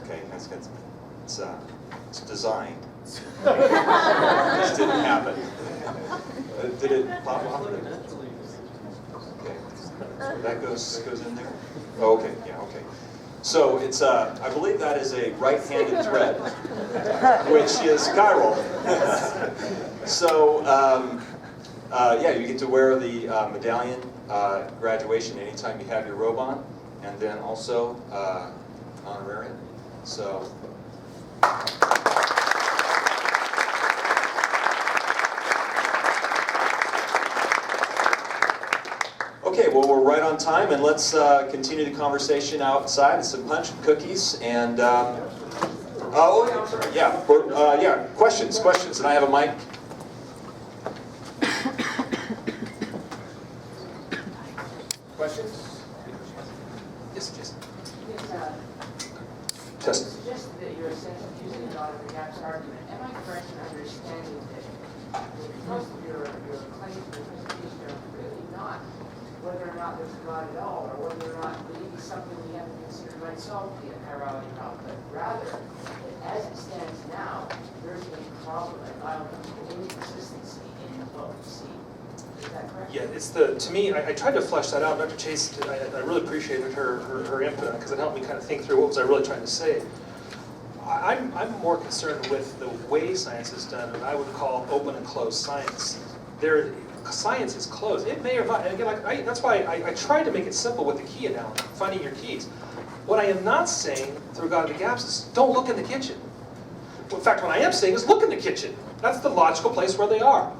[SPEAKER 1] okay, that's good. It's designed. This didn't happen. Did it pop off? Okay, so that goes in there? Oh, okay, yeah, okay. So it's, I believe that is a right-handed thread, which is chiral. So, yeah, you get to wear the medallion graduation anytime you have your robe on, and then also honorarium. So. Okay, well, we're right on time, and let's continue the conversation outside. Some punch and cookies, and yeah, questions, and I have a mic. Questions? Yes, Jason. Test.
[SPEAKER 4] Just that you're essentially using a lot of the gaps argument. Am I correct in understanding that most of your claims for presentation are really not whether or not there's a God at all, or whether or not maybe something we have to consider might solve the chirality problem, but rather that as it stands now, there's a problem, a biological inconsistency in what we see. Is that correct?
[SPEAKER 2] Yeah, it's to me, I tried to flesh that out. Dr. Chase, I really appreciated her input, because it helped me kind of think through what was I really trying to say. I'm more concerned with the way science is done, and I would call open and closed science. Science is closed. It may or not, and again, that's why I tried to make it simple with the key analogy, finding your keys. What I am not saying through God of the Gaps is don't look in the kitchen. In fact, what I am saying is look in the kitchen. That's the logical place where they are.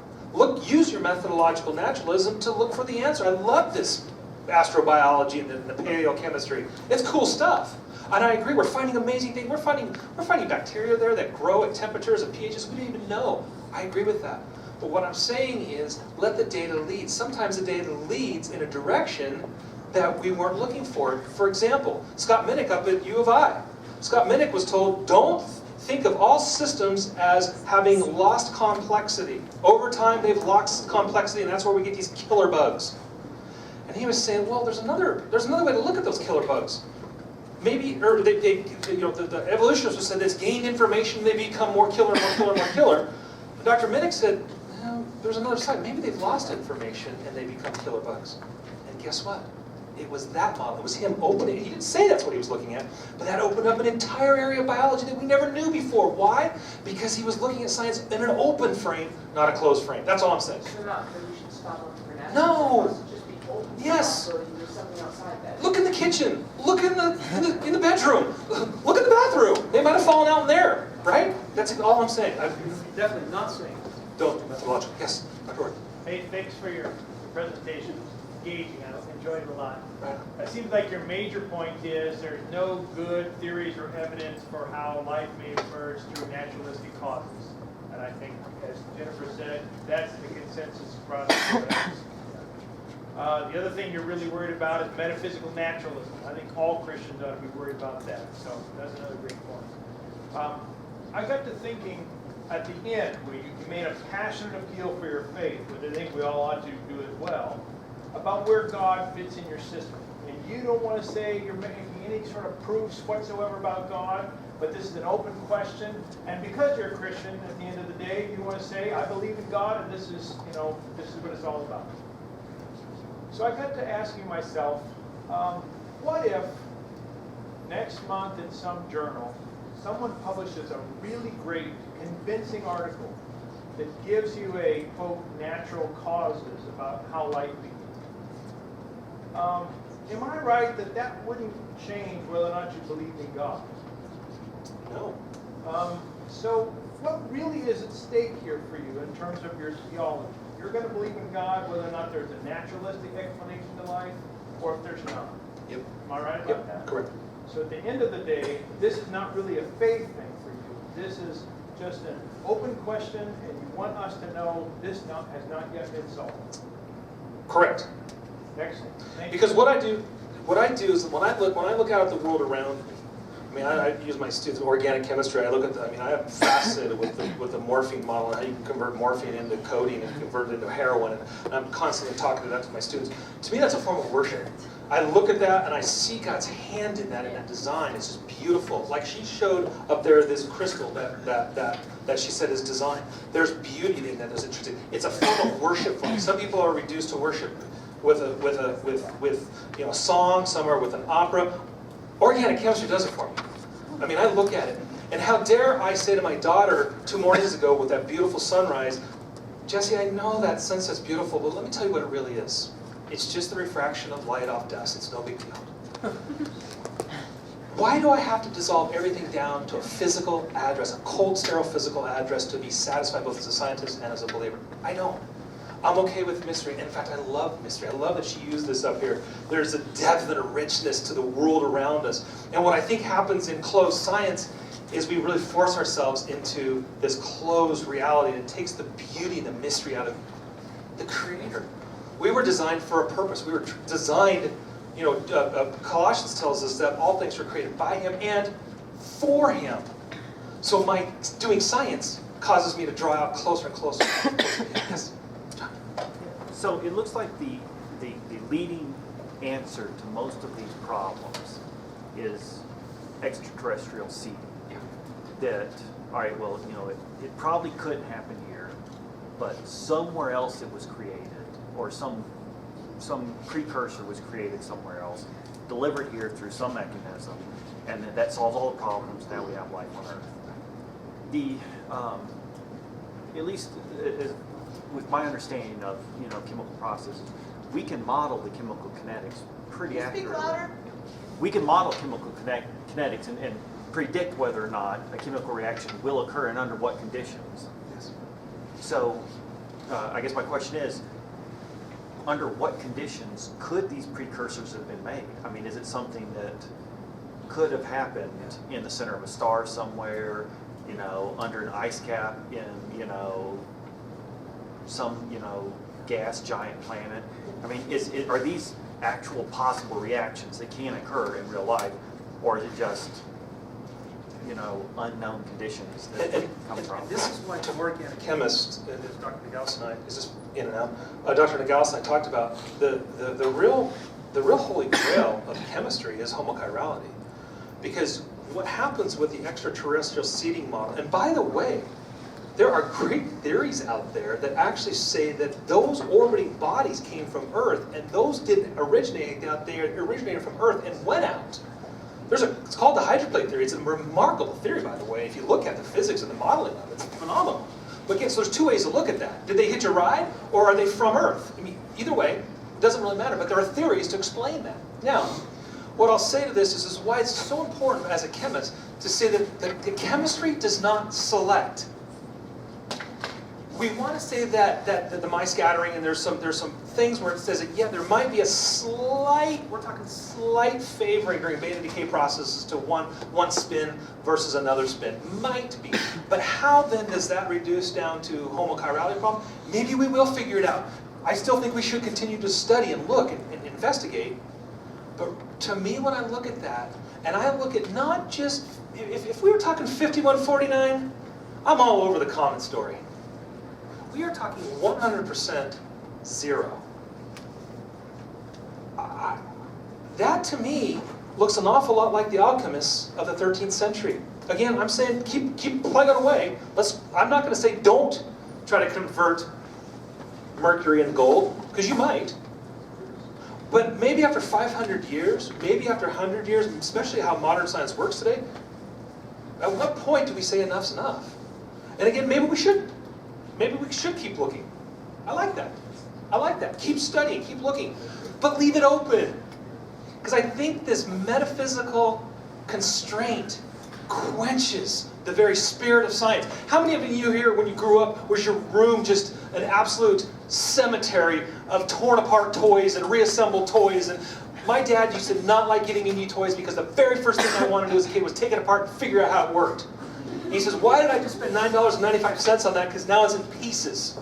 [SPEAKER 2] Use your methodological naturalism to look for the answer. I love this astrobiology and the paleochemistry. It's cool stuff. And I agree, we're finding amazing things. We're finding bacteria there that grow at temperatures and pHs we didn't even know. I agree with that. But what I'm saying is, let the data lead. Sometimes the data leads in a direction that we weren't looking for. For example, Scott Minnick up at U of I. Scott Minnick was told, don't think of all systems as having lost complexity. Over time, they've lost complexity, and that's where we get these killer bugs. And he was saying, well, there's another way to look at those killer bugs. Maybe, or the evolutionists said this gained information, they become more killer, more killer, more killer. But Dr. Minnick said, no, there's another side. Maybe they've lost information and they become killer bugs. And guess what? It was that model. It was him opening. He didn't say that's what he was looking at, but that opened up an entire area of biology that we never knew before. Why? Because he was looking at science in an open frame, not a closed frame. That's all I'm saying.
[SPEAKER 4] So not that we should stop looking for natural.
[SPEAKER 2] No.
[SPEAKER 4] It must just be open.
[SPEAKER 2] Yes.
[SPEAKER 4] So there's something outside that.
[SPEAKER 2] Look in the kitchen. Look in the bedroom. Look in the bathroom. They might have fallen out in there, right? That's all I'm saying. I'm definitely not saying don't methodological. Yes, Dr. Ward.
[SPEAKER 5] Hey, thanks for your presentation. Engaging. I enjoyed it a lot.
[SPEAKER 2] Right.
[SPEAKER 5] It seems like your major point is there's no good theories or evidence for how life may emerge through naturalistic causes. And I think, as Jennifer said, that's the consensus across the board. The other thing you're really worried about is metaphysical naturalism. I think all Christians ought to be worried about that. So that's another great point. I got to thinking at the end, where you made a passionate appeal for your faith, which I think we all ought to do as well, about where God fits in your system. And you don't want to say you're making any sort of proofs whatsoever about God, but this is an open question. And because you're a Christian, at the end of the day, you want to say, I believe in God, and this is what it's all about. So I got to asking myself, what if next month in some journal, someone publishes a really great, convincing article that gives you a, quote, natural causes about how life began? Am I right that that wouldn't change whether or not you believed in God?
[SPEAKER 2] No.
[SPEAKER 5] So what really is at stake here for you in terms of your theology? You're going to believe in God whether or not there's a naturalistic explanation to life, or if there's not.
[SPEAKER 2] Yep.
[SPEAKER 5] Am I right about
[SPEAKER 2] Yep.
[SPEAKER 5] that?
[SPEAKER 2] Correct.
[SPEAKER 5] So at the end of the day, this is not really a faith thing for you. This is just an open question, and you want us to know this has not yet been solved.
[SPEAKER 2] Correct.
[SPEAKER 5] Excellent. Thank you.
[SPEAKER 2] Because what I do is when I look out at the world around me, I use my students in organic chemistry. I am fascinated with the morphine model and how you can convert morphine into codeine and convert it into heroin. And I'm constantly talking to my students. To me, that's a form of worship. I look at that and I see God's hand in that design. It's just beautiful. Like she showed up there this crystal that she said is designed. There's beauty in that. There's interesting. It's a form of worship for me. Some people are reduced to worship with a song, some are with an opera. Organic chemistry does it for me. I look at it. And how dare I say to my daughter 2 mornings ago with that beautiful sunrise, Jessie, I know that sunset's beautiful, but let me tell you what it really is. It's just the refraction of light off dust. It's no big deal. Why do I have to dissolve everything down to a physical address, a cold, sterile physical address to be satisfied both as a scientist and as a believer? I don't. I'm okay with mystery. In fact, I love mystery. I love that she used this up here. There's a depth and a richness to the world around us. And what I think happens in closed science is we really force ourselves into this closed reality that takes the beauty and the mystery out of the Creator. We were designed for a purpose. We were designed, Colossians tells us that all things were created by Him and for Him. So my doing science causes me to draw out closer and closer. Yes.
[SPEAKER 6] So it looks like the leading answer to most of these problems is extraterrestrial seeding.
[SPEAKER 2] Yeah.
[SPEAKER 6] That, all right, well, it probably couldn't happen here, but somewhere else it was created, or some precursor was created somewhere else, delivered here through some mechanism, and then that solves all the problems. Now we have life on Earth. At least with my understanding of chemical processes, we can model the chemical kinetics pretty accurately.
[SPEAKER 3] Speak louder.
[SPEAKER 6] We can model chemical kinetics and predict whether or not a chemical reaction will occur and under what conditions.
[SPEAKER 2] Yes.
[SPEAKER 6] So, I guess my question is, under what conditions could these precursors have been made? Is it something that could have happened in the center of a star somewhere, under an ice cap in, some, gas giant planet? Are these actual possible reactions that can occur in real life, or is it just unknown conditions that
[SPEAKER 2] And
[SPEAKER 6] come from.
[SPEAKER 2] this is why to organic chemists, and Dr. Nagals and I, is this in and out? Dr. Nagals and I talked about the real holy grail of chemistry is homochirality. Because what happens with the extraterrestrial seeding model, and by the way, there are great theories out there that actually say that those orbiting bodies came from Earth, and those didn't originate out there, originated from Earth and went out. It's called the hydroplate theory. It's a remarkable theory, by the way. If you look at the physics and the modeling of it, it's phenomenal. But again, so there's two ways to look at that. Did they hitch a ride, or are they from Earth? I mean, either way, it doesn't really matter, but there are theories to explain that. Now, what I'll say to this is why it's so important as a chemist to say that the chemistry does not select. We want to say that the mice scattering, and there's some things where it says that, yeah, there might be a slight, we're talking slight favoring during beta decay processes to one spin versus another spin. Might be. But how then does that reduce down to homochirality problem? Maybe we will figure it out. I still think we should continue to study and look and investigate. But to me, when I look at that, and I look at not just, if we were talking 5149, I'm all over the common story. We are talking 100% zero. That to me looks an awful lot like the alchemists of the 13th century. Again, I'm saying keep plugging away. I'm not going to say don't try to convert mercury and gold, because you might. But maybe after 500 years, maybe after 100 years, especially how modern science works today, at what point do we say enough's enough? And again, maybe we should. Maybe we should keep looking. I like that. I like that. Keep studying, keep looking. But leave it open. Because I think this metaphysical constraint quenches the very spirit of science. How many of you here, when you grew up, was your room just an absolute cemetery of torn apart toys and reassembled toys? And my dad used to not like getting me new toys because the very first thing I wanted to do as a kid was take it apart and figure out how it worked. And he says, why did I just spend $9.95 on that? Because now it's in pieces.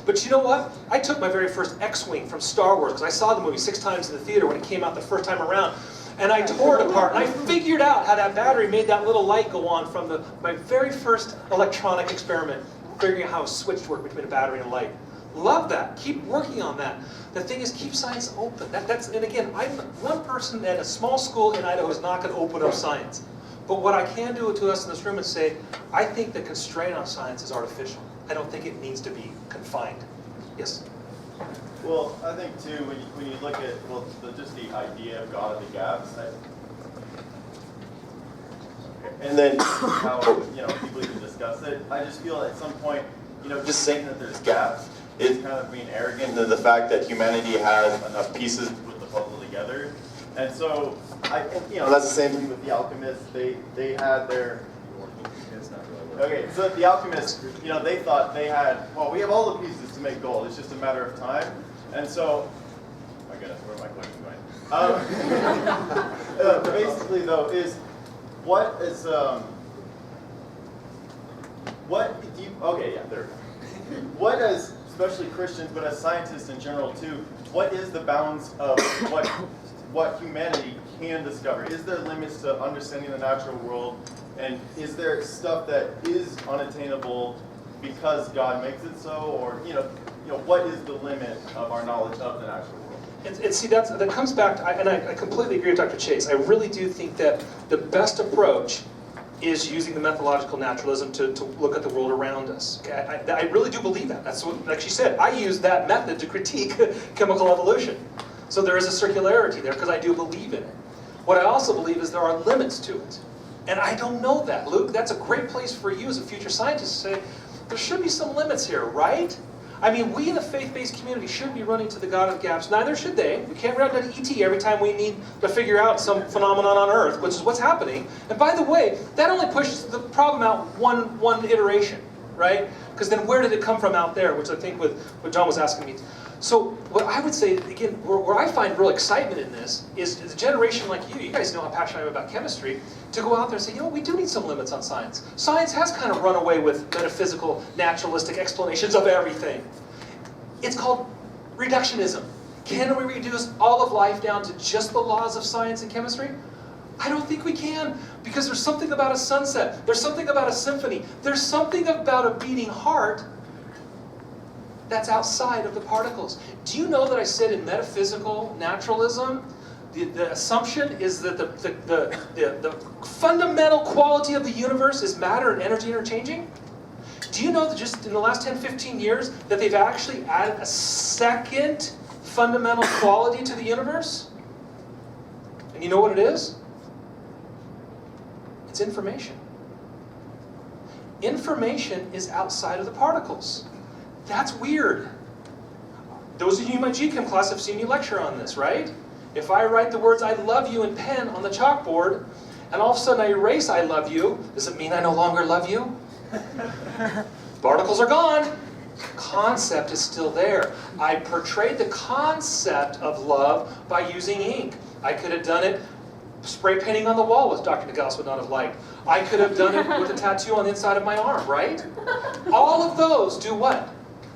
[SPEAKER 2] But you know what? I took my very first X-Wing from Star Wars, because I saw the movie 6 times in the theater when it came out the first time around. And I tore it apart, and I figured out how that battery made that little light go on from my very first electronic experiment, figuring out how a switch worked between a battery and a light. Love that. Keep working on that. The thing is, keep science open. And again, I'm one person at a small school in Idaho is not going to open up science. But what I can do to us in this room is say, I think the constraint on science is artificial. I don't think it needs to be confined. Yes?
[SPEAKER 7] Well, I think too, when you look at just the idea of God of the gaps, and then how people even discuss it, I just feel at some point, just saying that there's gaps is kind of being arrogant to the fact that humanity has enough pieces to put the puzzle together. And so that's the same thing with the alchemists. They had their okay. So the alchemists, they thought they had. Well, we have all the pieces to make gold. It's just a matter of time. And so, my goodness, where am I going? Basically, though, is what do you? Okay, yeah, there. What as especially Christians, but as scientists in general too, what is the bounds of what humanity can discover? Is there limits to understanding the natural world? And is there stuff that is unattainable because God makes it so? Or, what is the limit of our knowledge of the natural world?
[SPEAKER 2] And see, that comes back to, and I completely agree with Dr. Chase. I really do think that the best approach is using the methodological naturalism to look at the world around us. Okay? I really do believe that. That's what, like she said, I use that method to critique chemical evolution. So there is a circularity there because I do believe in it. What I also believe is there are limits to it. And I don't know that, Luke. That's a great place for you as a future scientist to say, there should be some limits here, right? I mean, we in the faith-based community should be running to the God of gaps. Neither should they. We can't run to ET every time we need to figure out some phenomenon on Earth, which is what's happening. And by the way, that only pushes the problem out one iteration, right? Because then where did it come from out there, which I think what John was asking me. So what I would say, again, where I find real excitement in this is a generation like you guys know how passionate I am about chemistry, to go out there and say, we do need some limits on science. Science has kind of run away with metaphysical, naturalistic explanations of everything. It's called reductionism. Can we reduce all of life down to just the laws of science and chemistry? I don't think we can. Because there's something about a sunset. There's something about a symphony. There's something about a beating heart that's outside of the particles. Do you know that I said in metaphysical naturalism, the assumption is that the fundamental quality of the universe is matter and energy interchanging? Do you know that just in the last 10, 15 years that they've actually added a second fundamental quality to the universe? And you know what it is? It's information. Information is outside of the particles. That's weird. Those of you in my GChem class have seen me lecture on this, right? If I write the words I love you in pen on the chalkboard, and all of a sudden I erase I love you, does it mean I no longer love you? Particles are gone. Concept is still there. I portrayed the concept of love by using ink. I could have done it spray painting on the wall, which Dr. Nagalis would not have liked. I could have done it with a tattoo on the inside of my arm, right? All of those do what?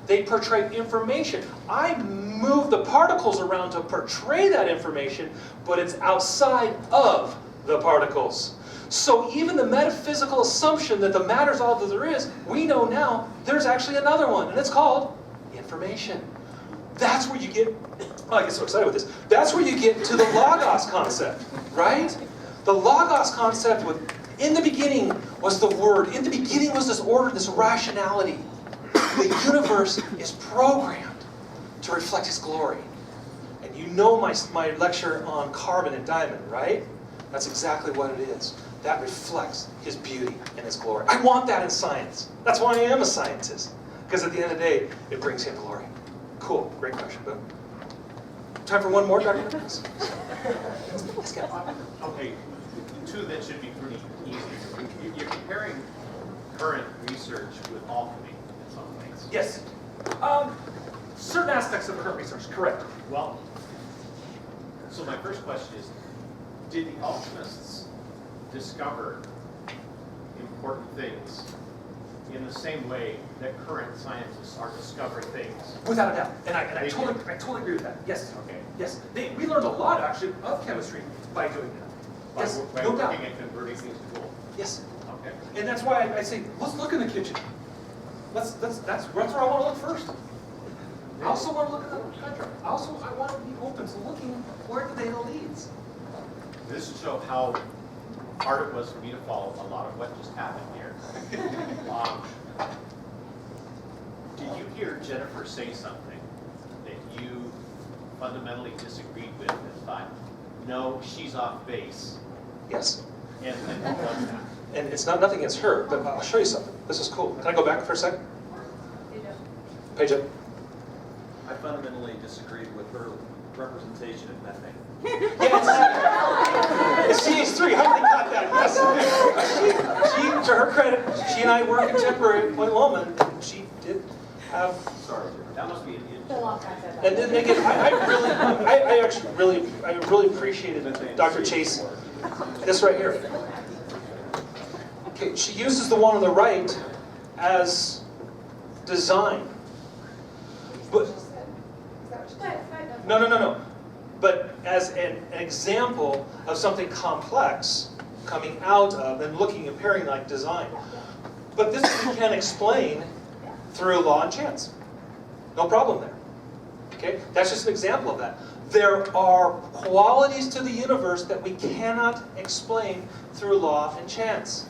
[SPEAKER 2] They portray information. I move the particles around to portray that information, but it's outside of the particles. So even the metaphysical assumption that the matter is all that there is, we know now there's actually another one, and it's called information. That's where you get, oh, I get so excited with this. That's where you get to the Logos concept, right? The Logos concept with, in the beginning was the Word. In the beginning was this order, this rationality. The universe is programmed to reflect His glory. And you know my lecture on carbon and diamond, right? That's exactly what it is. That reflects His beauty and His glory. I want that in science. That's why I am a scientist. Because at the end of the day, it brings Him glory. Cool. Great question. Boom. Time for one more, Dr. Nicholas? Let's get it.
[SPEAKER 8] Okay, two that should be pretty easy. You're comparing current research with alchemy in some ways.
[SPEAKER 2] Yes. Certain aspects of current research, correct.
[SPEAKER 8] Well, so my first question is, did the alchemists discover important things in the same way that current scientists are discovering things?
[SPEAKER 2] Without a doubt. And I totally agree with that. Yes.
[SPEAKER 8] Okay.
[SPEAKER 2] Yes. We learned a lot, actually, of chemistry by doing that. Yes,
[SPEAKER 8] By
[SPEAKER 2] no doubt.
[SPEAKER 8] working and converting things to gold.
[SPEAKER 2] Yes.
[SPEAKER 8] Okay.
[SPEAKER 2] And that's why I say, let's look in the kitchen. That's where I want to look first. I also want to look at the contract. I want to be open to looking where the data leads.
[SPEAKER 8] This will show how hard it was for me to follow a lot of what just happened here. Did you hear Jennifer say something that you fundamentally disagreed with and thought, no, she's off base?
[SPEAKER 2] Yes.
[SPEAKER 8] And what was that?
[SPEAKER 2] And it's nothing against her, but I'll show you something. This is cool. Can I go back for a second? Page up.
[SPEAKER 9] I fundamentally disagreed with her representation of methane.
[SPEAKER 2] Yes. CH3, how did they got that? Yes. She, to her credit, she and I were contemporary at Point Loma, and she did have.
[SPEAKER 8] Sorry, that must be an
[SPEAKER 2] And then again, I actually really appreciated Dr. Chase. This right here. Okay, she uses the one on the right as design. But no. But as an example of something complex coming out of and looking and appearing like design. But this we can explain through law and chance. No problem there. Okay? That's just an example of that. There are qualities to the universe that we cannot explain through law and chance.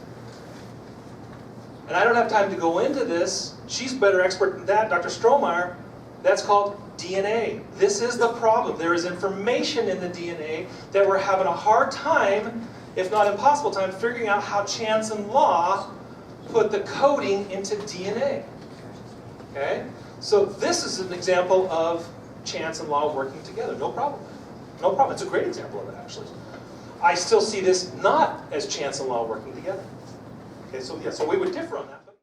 [SPEAKER 2] And I don't have time to go into this. She's a better expert than that, Dr. Strohmeyer. That's called DNA. This is the problem. There is information in the DNA that we're having a hard time, if not impossible time, figuring out how chance and law put the coding into DNA. Okay? So this is an example of chance and law working together. No problem. No problem. It's a great example of it, actually. I still see this not as chance and law working together. Okay, so yeah, so we would differ on that.